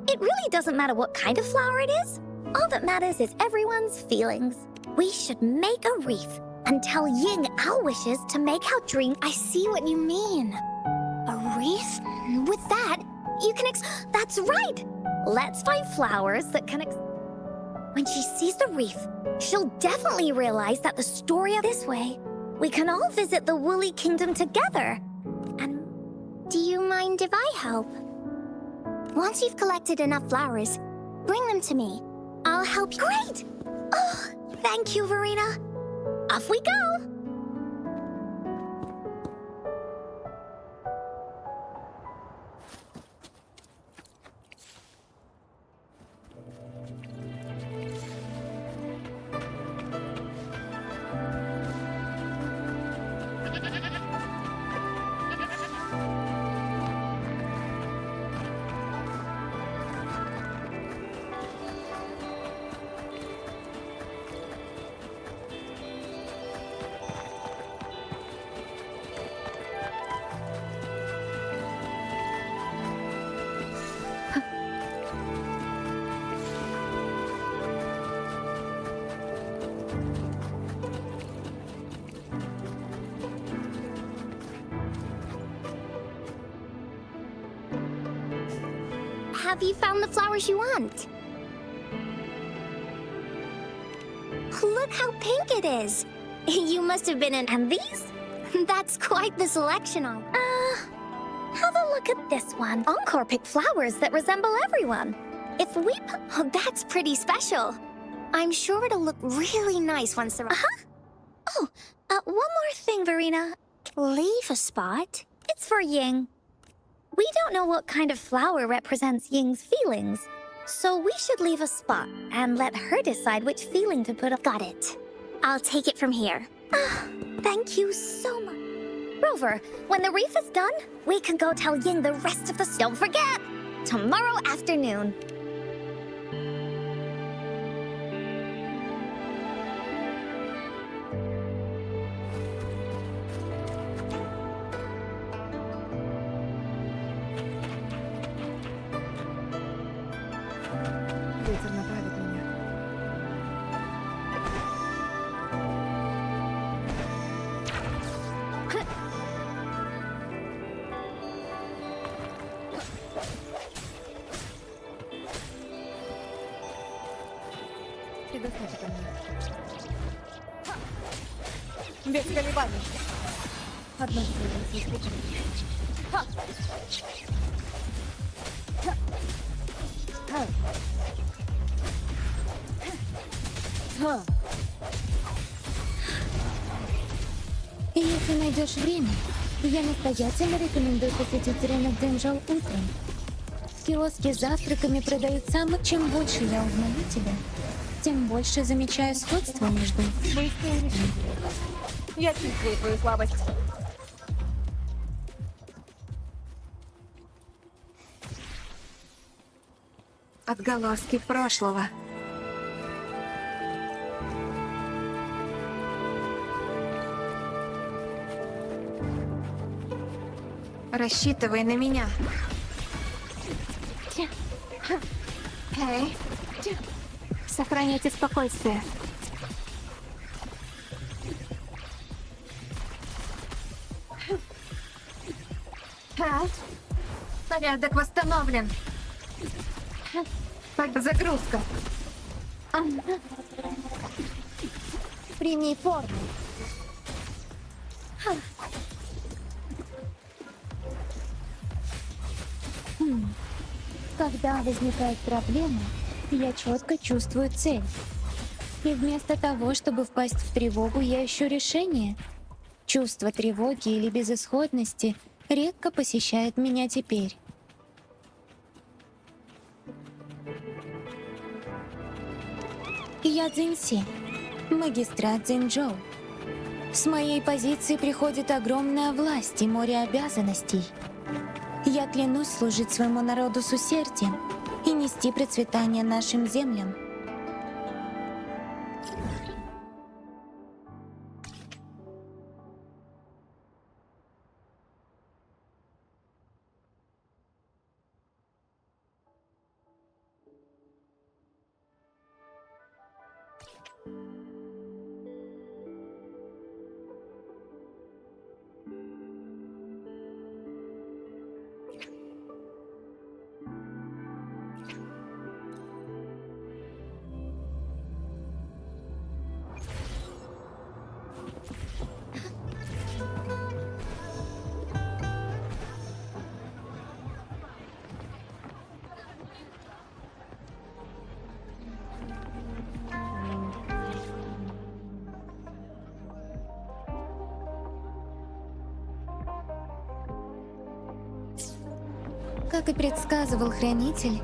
it really doesn't matter what kind of flower it is. All that matters is everyone's feelings. We should make a wreath and tell Ying our wishes to make our dream. I see what you mean. A wreath? With that, you can That's right! Let's find flowers that can When she sees the wreath, she'll definitely realize that the story of this way, we can all visit the Woolly Kingdom together. And do you mind if I help? Once you've collected enough flowers, bring them to me. I'll help you. Great! Oh, thank you, Verena. Off we go! have you found the flowers you want? Look how pink it is. You must have been in... And these? That's quite the selection of... have a look at this one. Encore picked flowers that resemble everyone. If we put... Oh, that's pretty special. I'm sure it'll look really nice once they're... Oh, one more thing, Verena. Leave a spot. It's for Ying. We don't know what kind of flower represents Ying's feelings, so we should leave a spot and let her decide which feeling to put up. Got it. I'll take it from here. Thank you so much. Rover, when the reef is done, we can go tell Ying the rest of the... Don't forget! Tomorrow afternoon. Ветер направит меня. Предоставь это мне. Без колебаний. Одно движение. Ха! Ха! Ха! Ха! И если найдешь время, я настоятельно рекомендую посетить рынок Дзинжоу утром. Киоски с завтраками продают самых... Чем больше я узнаю тебя, тем больше замечаю сходство между... Быстрее реши. Я чувствую твою слабость. Отголоски прошлого. Рассчитывай на меня. Эй, сохраняйте спокойствие. Порядок восстановлен. Загрузка. Прими форму. Когда возникает проблема, я четко чувствую цель. И вместо того, чтобы впасть в тревогу, я ищу решение. Чувство тревоги или безысходности редко посещает меня теперь. Я Цзиньси, магистрат Цзиньчжоу. С моей позиции приходит огромная власть и море обязанностей. Я клянусь служить своему народу с усердием и нести процветание нашим землям. Как и предсказывал Хранитель,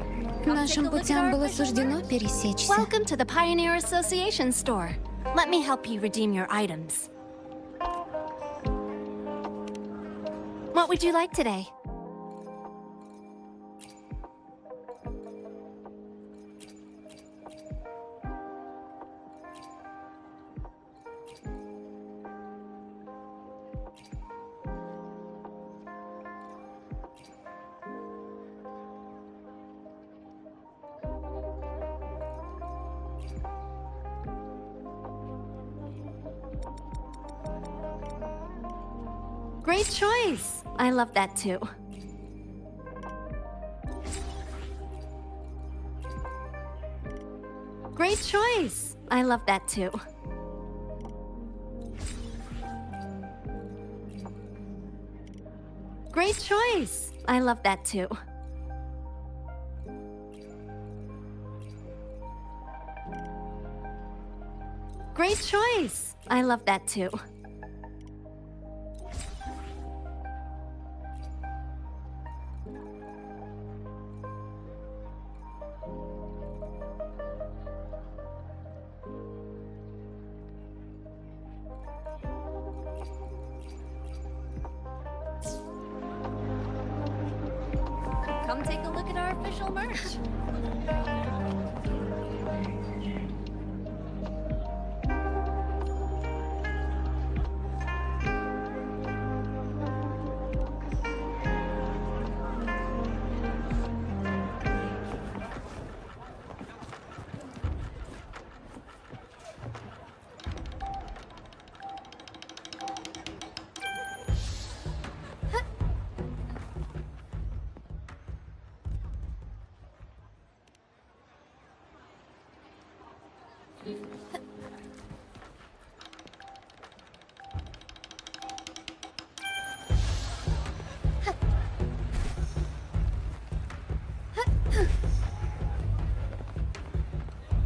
нашим путям было суждено пересечься. Welcome to the Pioneer Association store. Let me help you redeem your items. What would you like today? Great choice. I love that too. Great choice. I love that too. Great choice. I love that too. Great choice. I love that too. Come take a look at our official merch.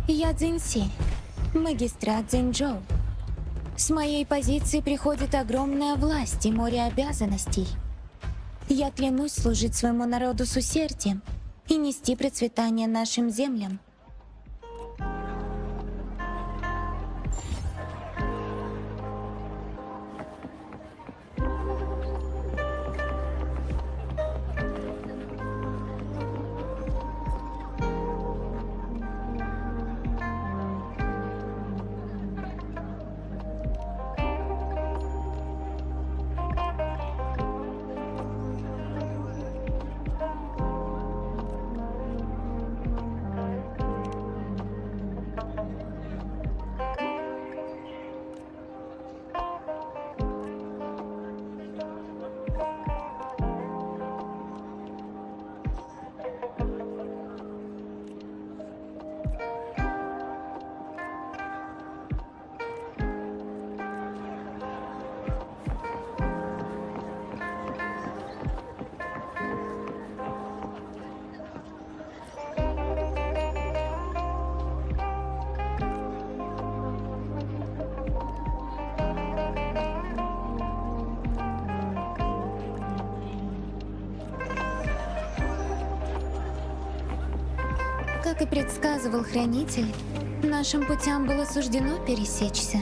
Я Цзиньси, магистрат Цзиньчжоу. С моей позиции приходит огромная власть и море обязанностей. Я клянусь служить своему народу с усердием и нести процветание нашим землям. Как и предсказывал Хранитель, нашим путям было суждено пересечься.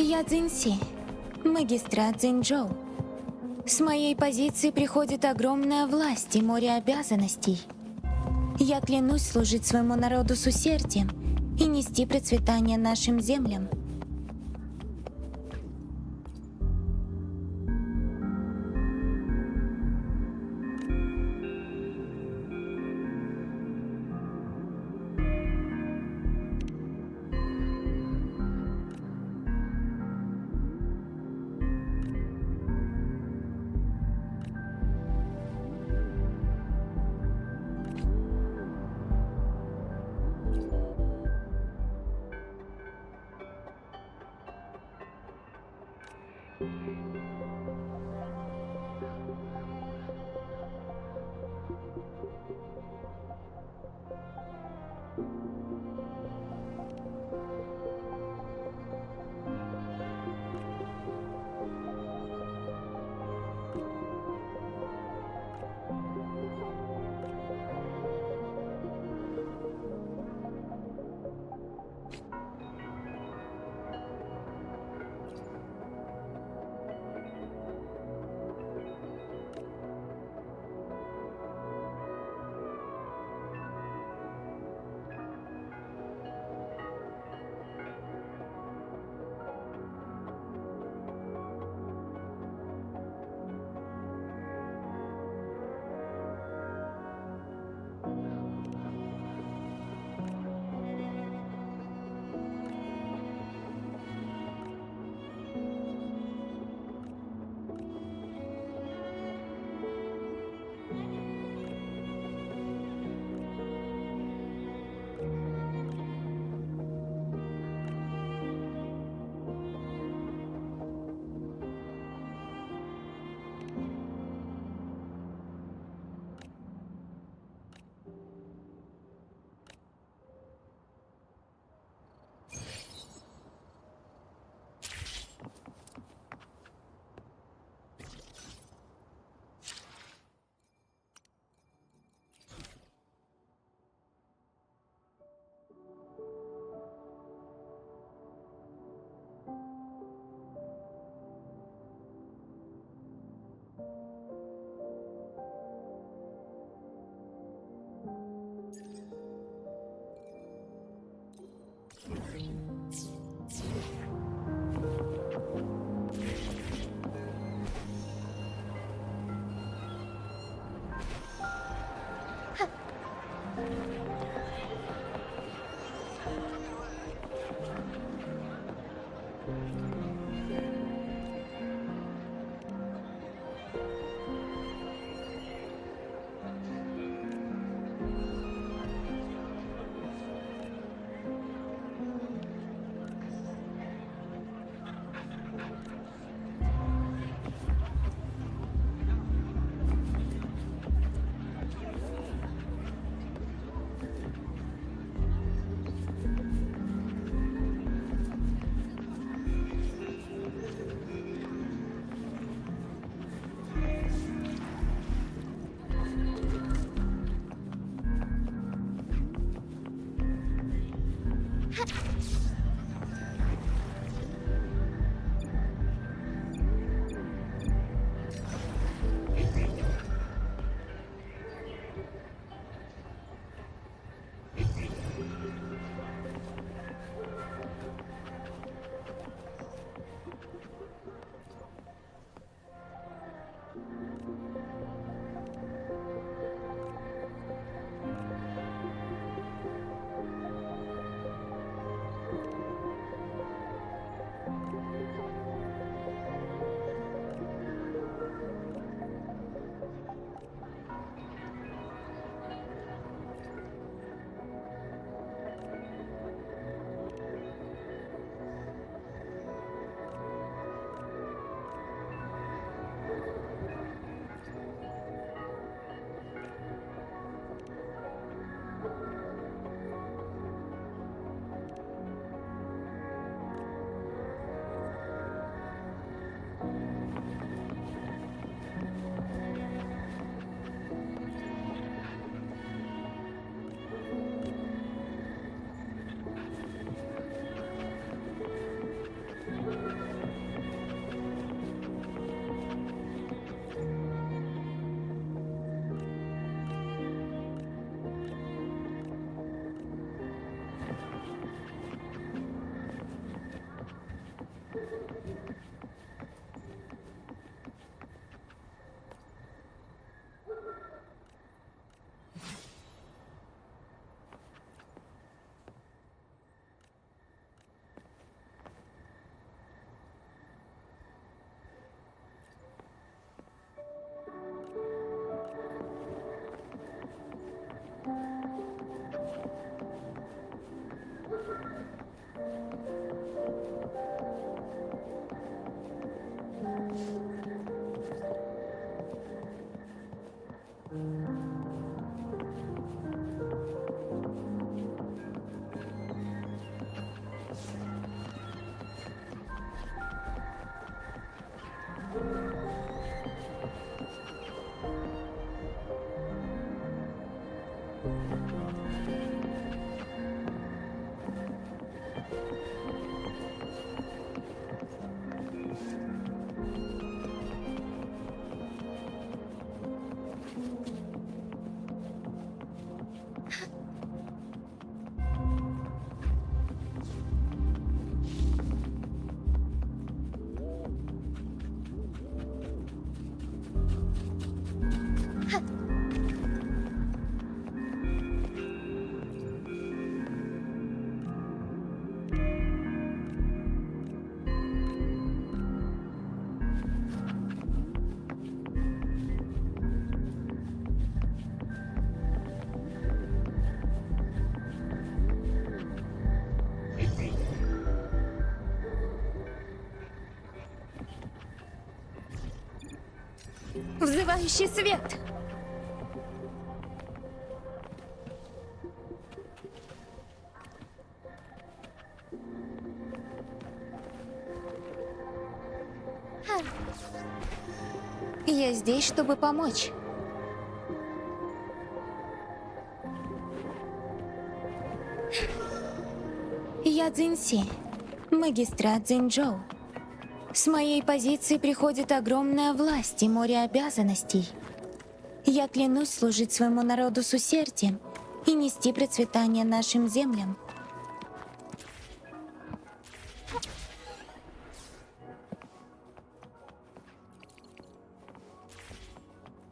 Я Цзиньси, магистрат Цзиньчжоу. С моей позиции приходит огромная власть и море обязанностей. Я клянусь служить своему народу с усердием и нести процветание нашим землям. Взывающий свет! Я здесь, чтобы помочь. Я Цзиньси, магистрат Цзиньчжоу. С моей позиции приходит огромная власть и море обязанностей. Я клянусь служить своему народу с усердием и нести процветание нашим землям.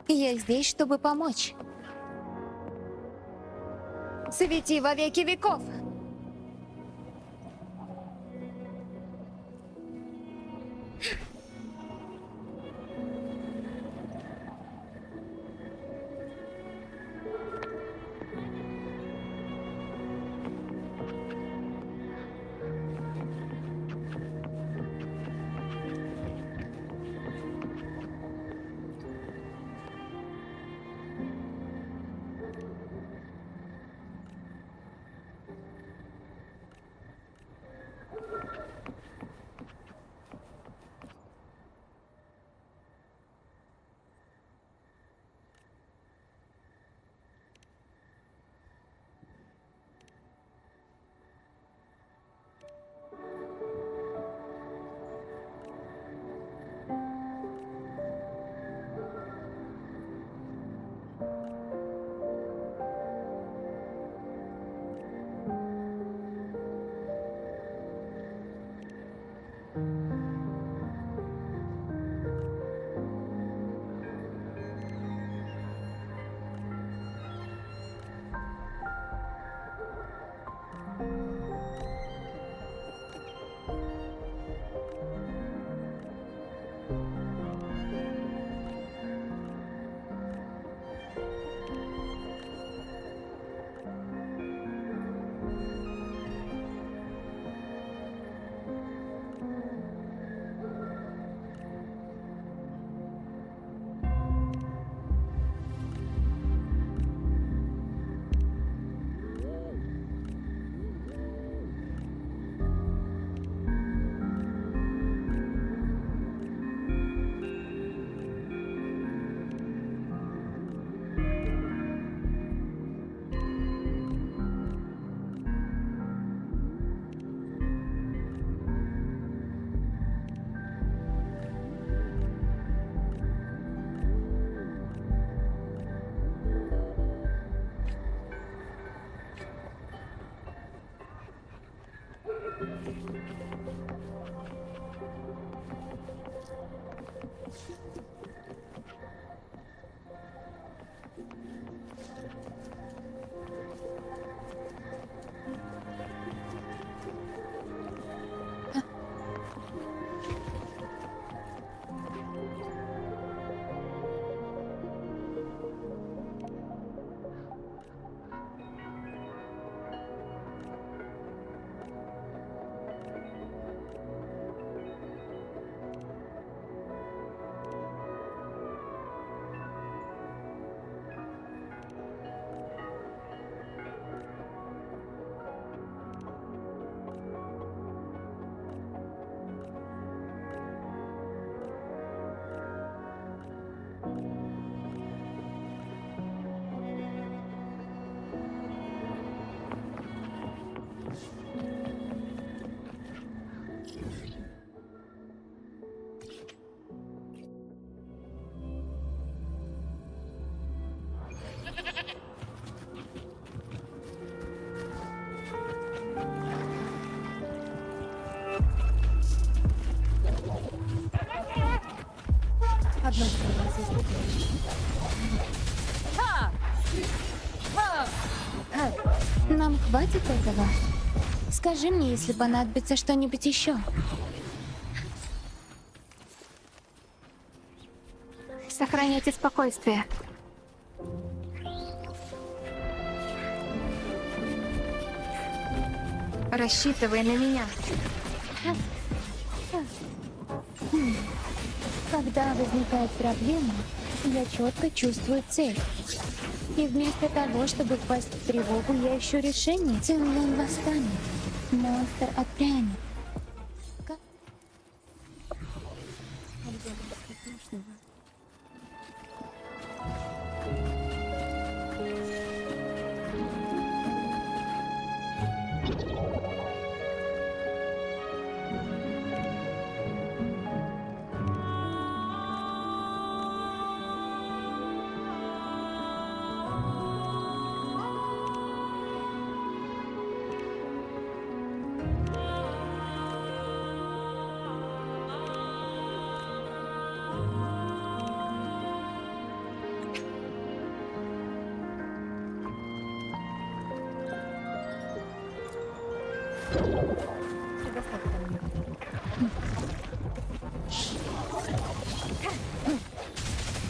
Я здесь, чтобы помочь. Свети во веки веков! Одно вас Нам хватит этого? Скажи мне, если понадобится что-нибудь еще. Сохраняйте спокойствие. Рассчитывай на меня. Когда возникает проблема, я четко чувствую цель. И вместо того, чтобы впасть в тревогу, я ищу решение. Цинлун восстанет. Монстр отпрянет.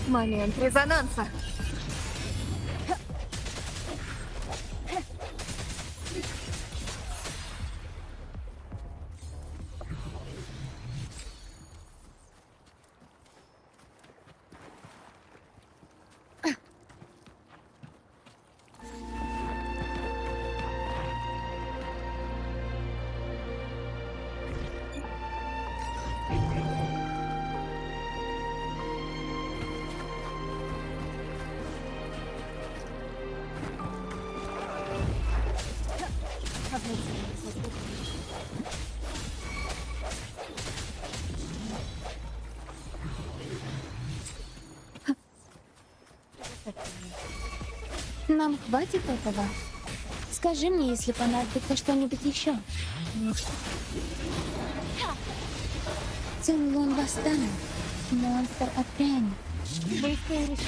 Момент резонанса. Нам хватит этого? Скажи мне, если понадобится что-нибудь еще. Цинлун восстанет. Монстр отпрянет. Быстрее реши.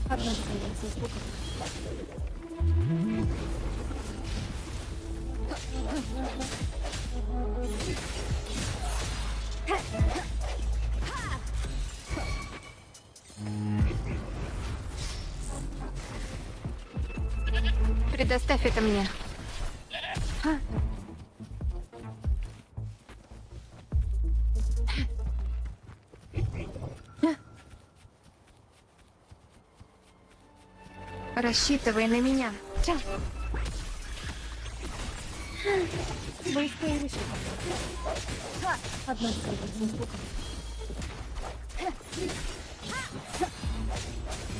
Одна страница звука. Предоставь это мне. Рассчитывай на меня. Быстрее реши. Одна страница звука.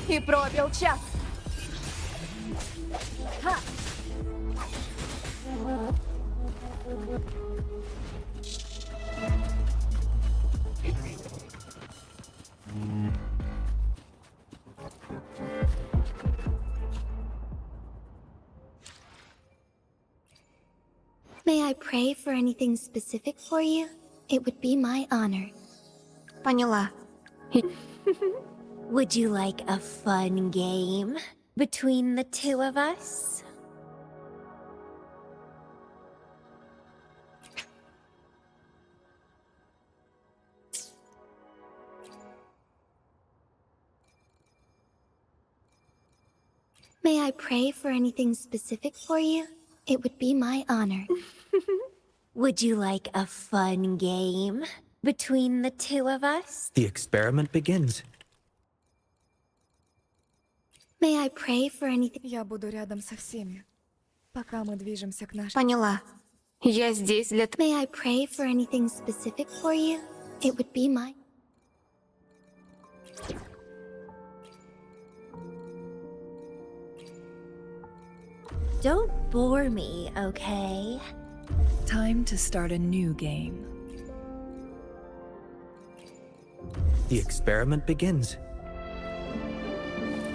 И пробил час. May I pray for anything specific for you? It would be my honor. Поняла. Would you like a fun game between the two of us? May I pray for anything specific for you? It would be my honor. Would you like a fun game between the two of us? The experiment begins. May I pray for anything? Я буду рядом со всеми, пока мы движемся к нашему... Поняла. Я здесь для... May I pray for anything specific for you? It would be my... Don't bore me, okay? Time to start a new game. The experiment begins.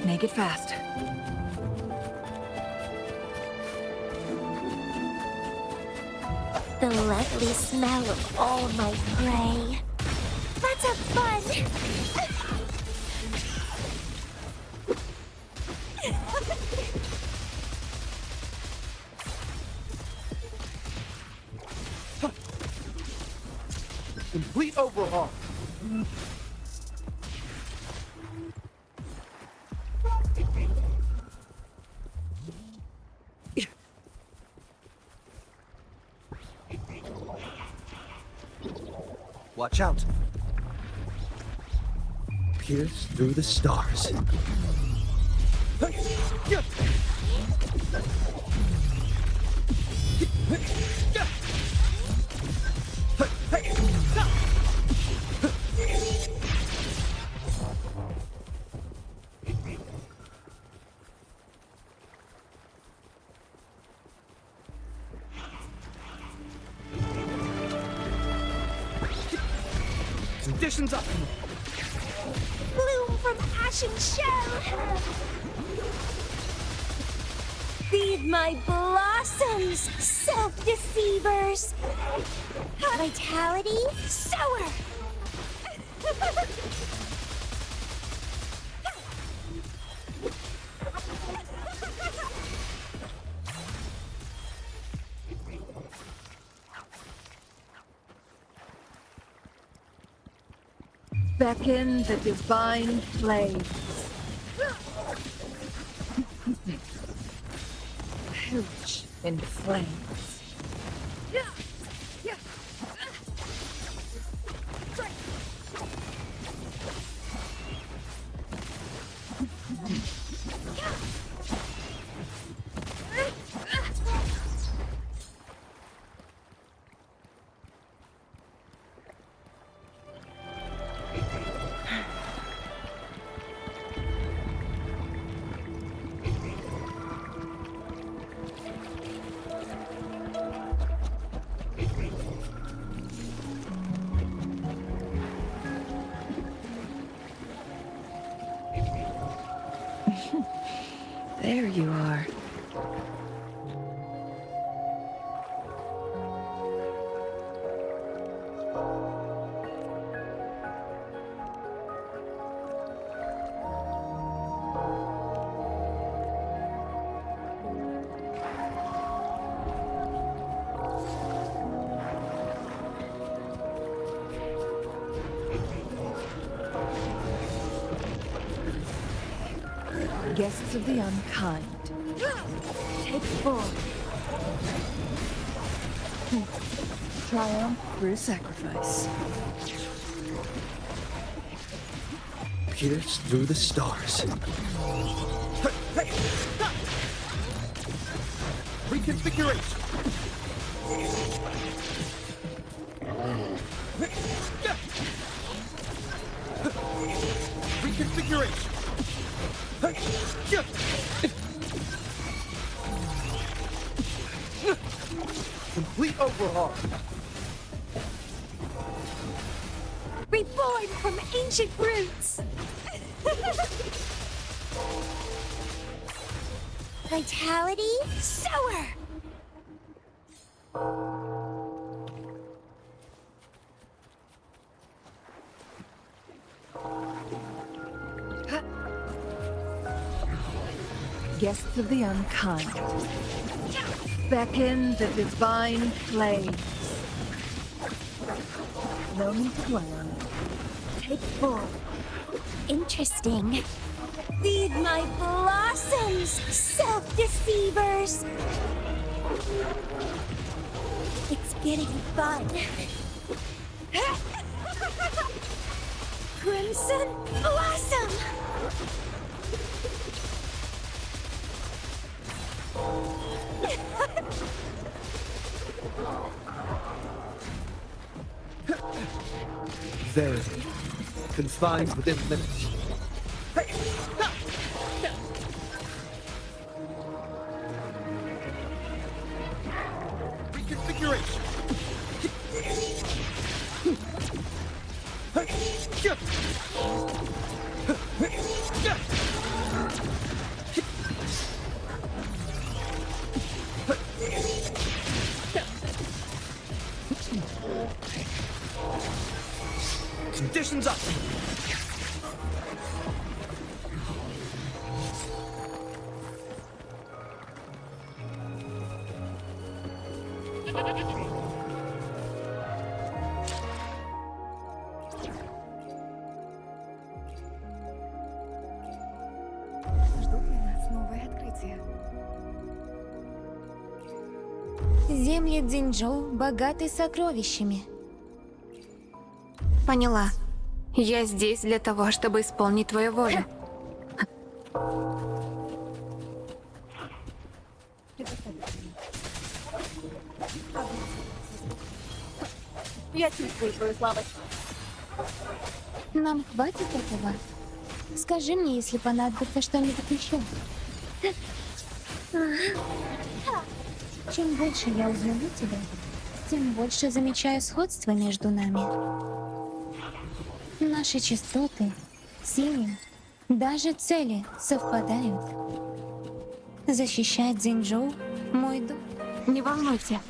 Make it fast. The lovely smell of all my prey. Let's have fun! Complete overhaul. Watch out. Pierce through the stars. Conditions up. Bloom from ashen shell. Feed my blossoms, self-deceivers. Vitality, sower. Beckon the divine flames. Huge in flames. There you are. Guests of the unkind, take form. Triumph through sacrifice. Pierce through the stars. Reconfiguration. Reconfiguration. Complete overhaul. Reborn from ancient roots. Vitality, sower. Guests of the unkind, beckon the divine flames. No need to plan. Take form. Interesting. Feed my blossoms, self-deceivers. It's getting fun. Crimson Blossom! Verity. Confined within limits. Reconfiguration. Conditions up. Ждут ли нас новые открытия? Земли Цзиньчжоу богаты сокровищами. Поняла. Я здесь для того, чтобы исполнить твою волю. Я чувствую твою слабость. Нам хватит этого? Скажи мне, если понадобится что-нибудь еще. Чем больше я узнаю тебя, тем больше замечаю сходство между нами. Наши частоты, силы, даже цели совпадают. Защищать Цзиньчжоу — мой долг. Не волнуйся.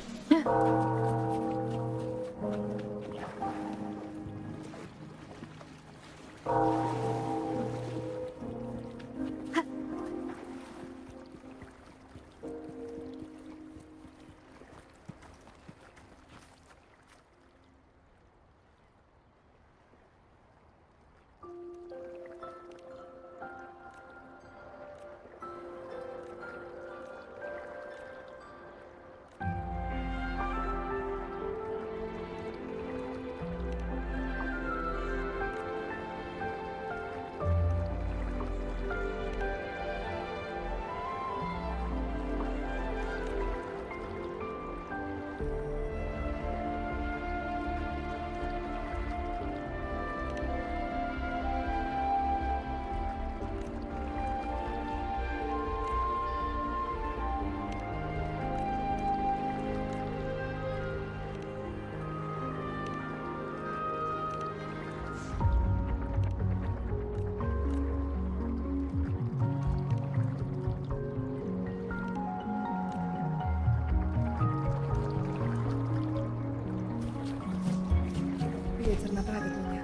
Ветер направит меня.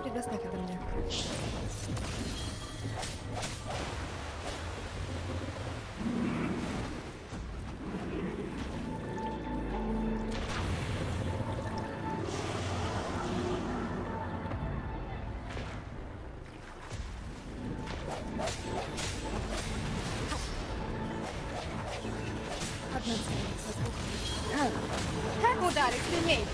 Предоставь это мне. Ударить сильней!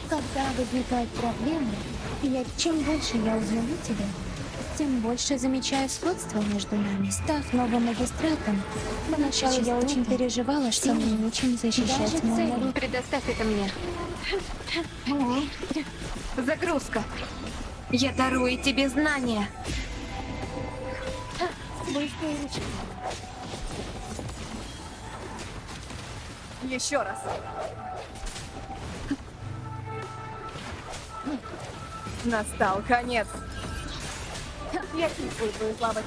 Когда возникают проблемы, чем больше я узнаю тебя, тем больше замечаю сходство между нами. Став новым магистратом, поначалу я очень переживала, что мне нечем защищать мой народ. Предоставь это мне. Загрузка. Я дарую тебе знания. Еще раз. Настал конец. Я чувствую твою слабость.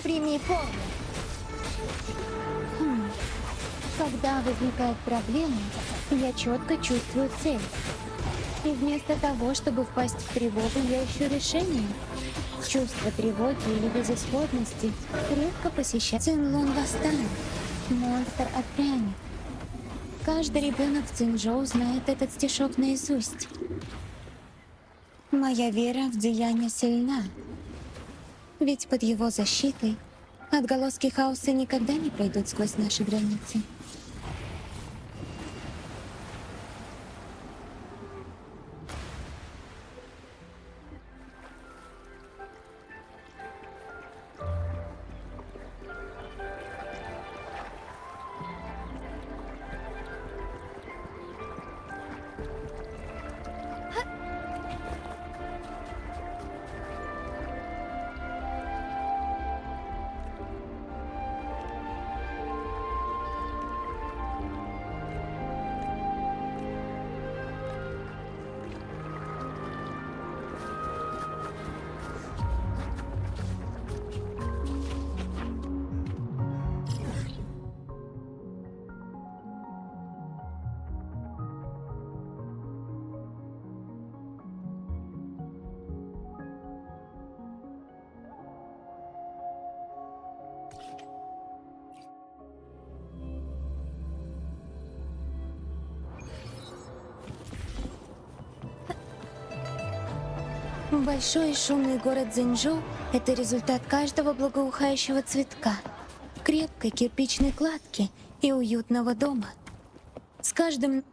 Прими форму. Когда возникает проблема, я четко чувствую цель. И вместо того, чтобы впасть в тревогу, я ищу решение. Чувство тревоги или безысходности редко посещает. Цинлун восстанет. Монстр отпрянет. Каждый ребенок в Цзиньчжоу знает этот стишок наизусть. Моя вера в деяние сильна. Ведь под его защитой отголоски хаоса никогда не пройдут сквозь наши границы. Большой и шумный город Зэньчжоу – это результат каждого благоухающего цветка, крепкой кирпичной кладки и уютного дома. С каждым...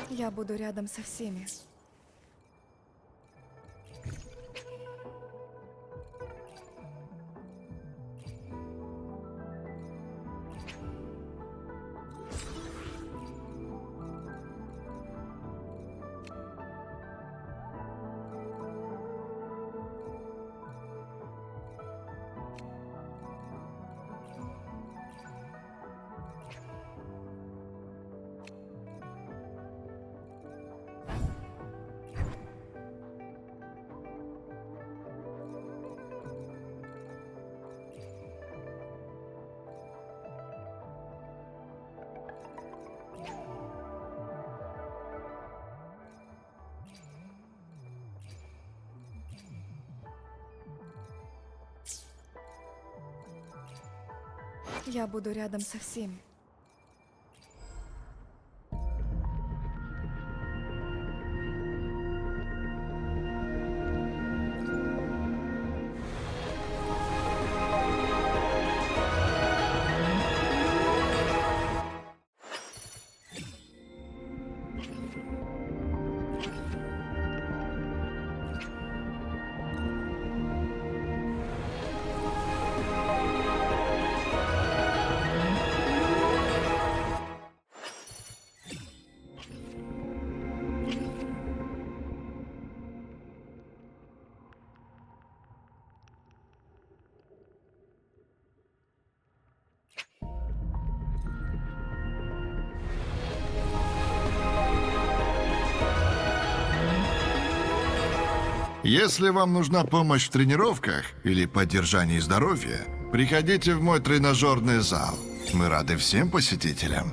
Я буду рядом со всеми. Я буду рядом со всеми. Если вам нужна помощь в тренировках или поддержании здоровья, приходите в мой тренажерный зал. Мы рады всем посетителям.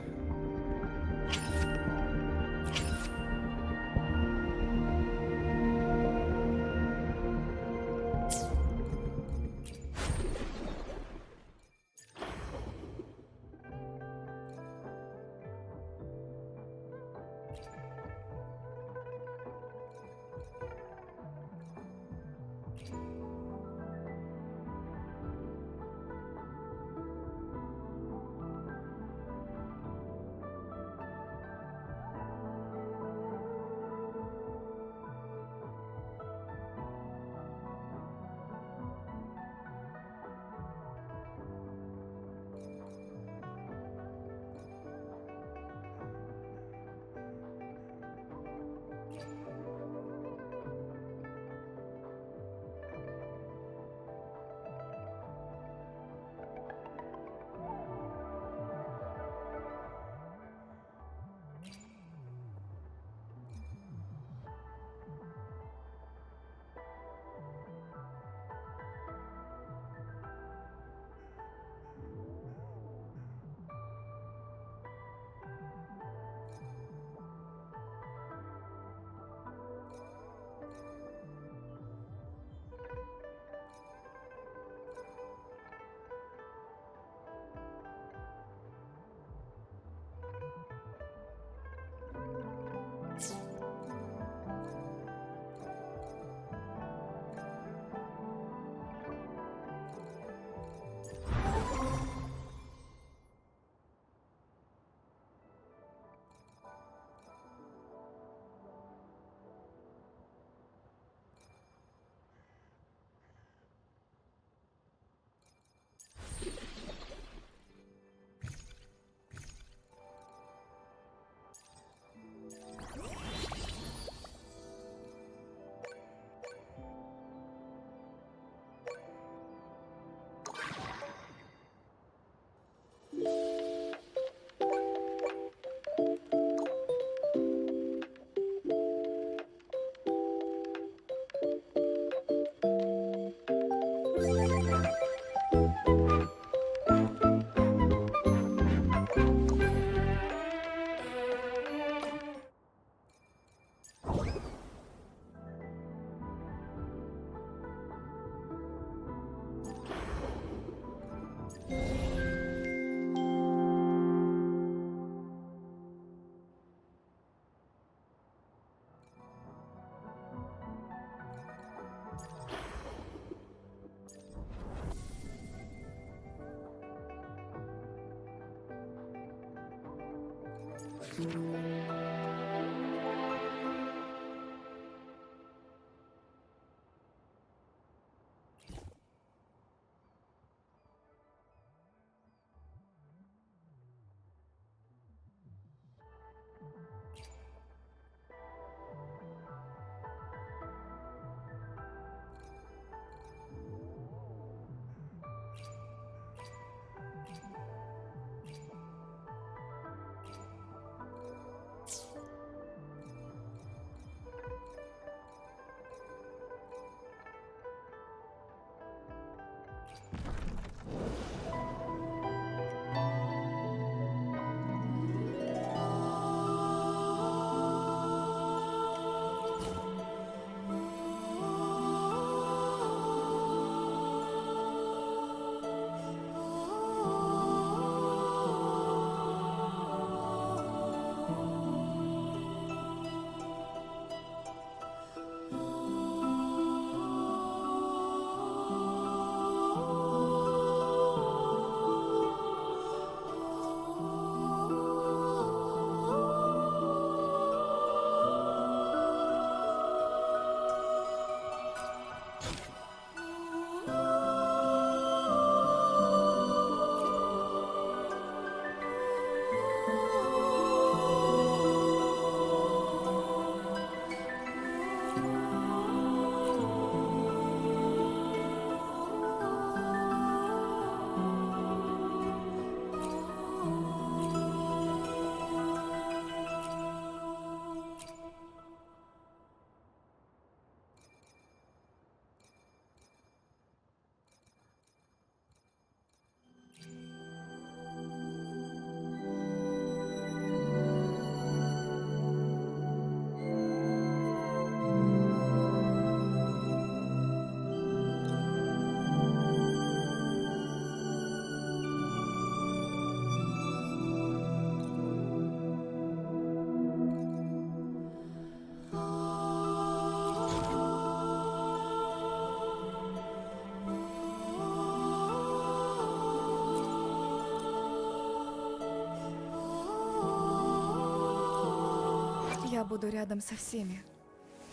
буду рядом со всеми,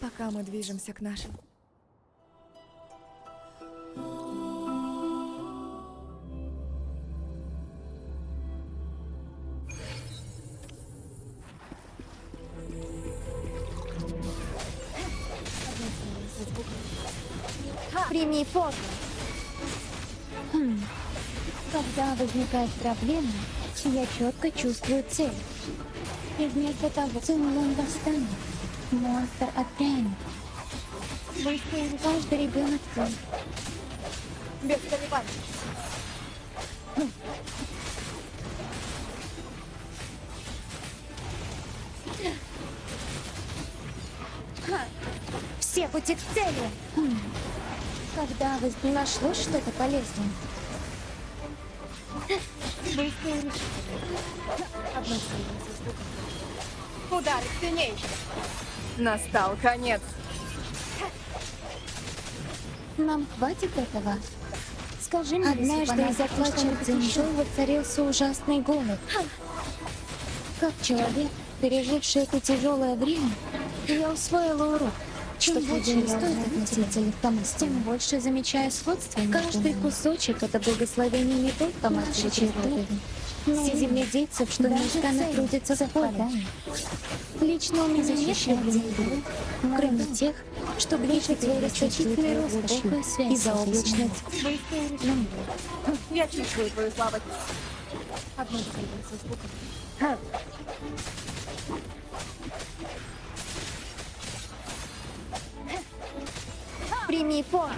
пока мы движемся к нашим. Прими форму. Когда возникает проблема, я четко чувствую цель. И вместо того, циклон восстанет, монстр отпрянет. Быстрее каждый ребенок цель. Без колебаний. Все пути к цели. Когда вы нашлось что-то полезное? Быстрее. Удар сильней. Настал конец. Нам хватит этого? Скажи мне, однажды из-за плача Цзиньжоу воцарился ужасный голод. Как человек, переживший это тяжелое время, я усвоила урок. Чем больше не стоит относиться легкомысленно, тем больше замечаю сходство. Каждый кусочек — это благословение не только матери природы, но и земледельцев, что неустанно трудятся в поле. Лично у меня нет людей, кроме тех, что движет своей расточительной роскошью и заоблачной. Я чувствую твою слабость. Одно движение со звуком. Прими форму.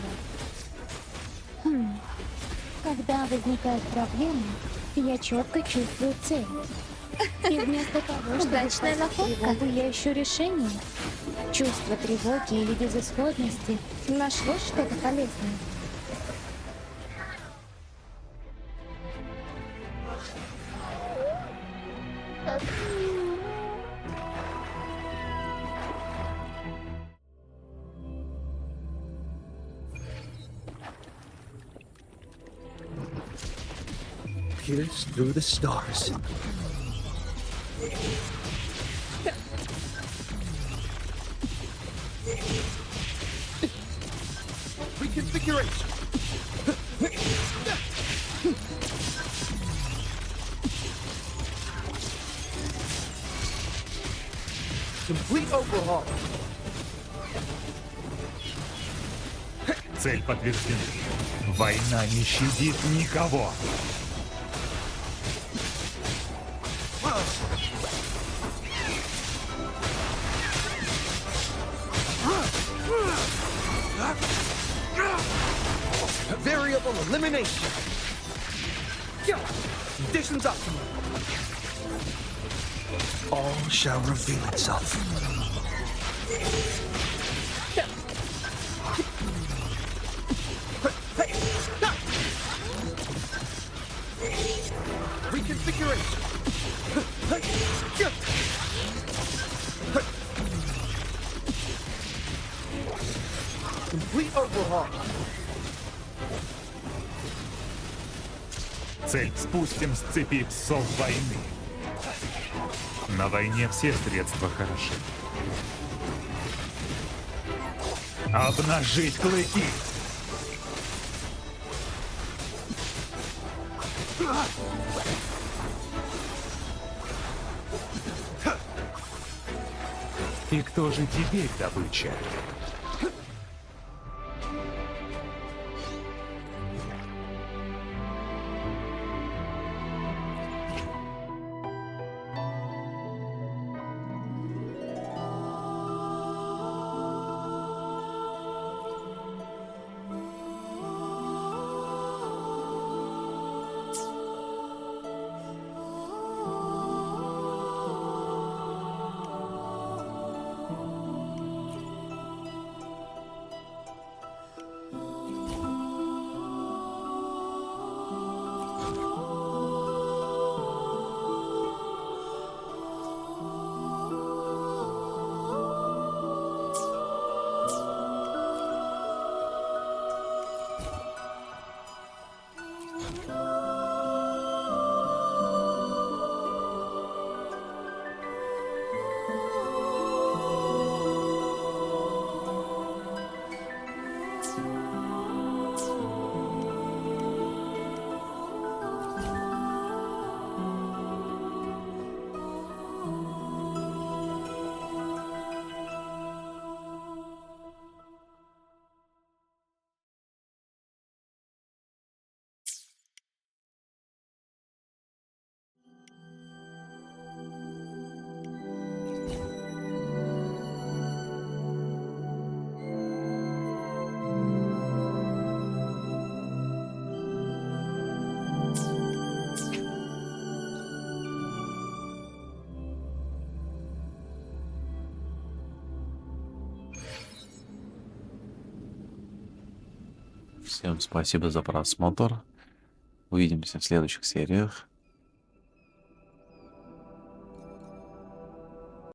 Когда возникает проблема, я четко чувствую цель. И вместо того, чтобы удачная находка, я ищу решение. Чувство тревоги или безысходности нашло что-то полезное. Pierce through the stars. Reconfiguration. Complete overhaul. Цель подтверждена. Война не щадит никого. Variable elimination. Conditions optimal. All shall reveal itself. Reconfiguration. Complete overhaul. Цель спустим с цепи псов войны. На войне все средства хороши. Обнажить клыки. И кто же теперь добыча? Всем спасибо за просмотр. Увидимся в следующих сериях.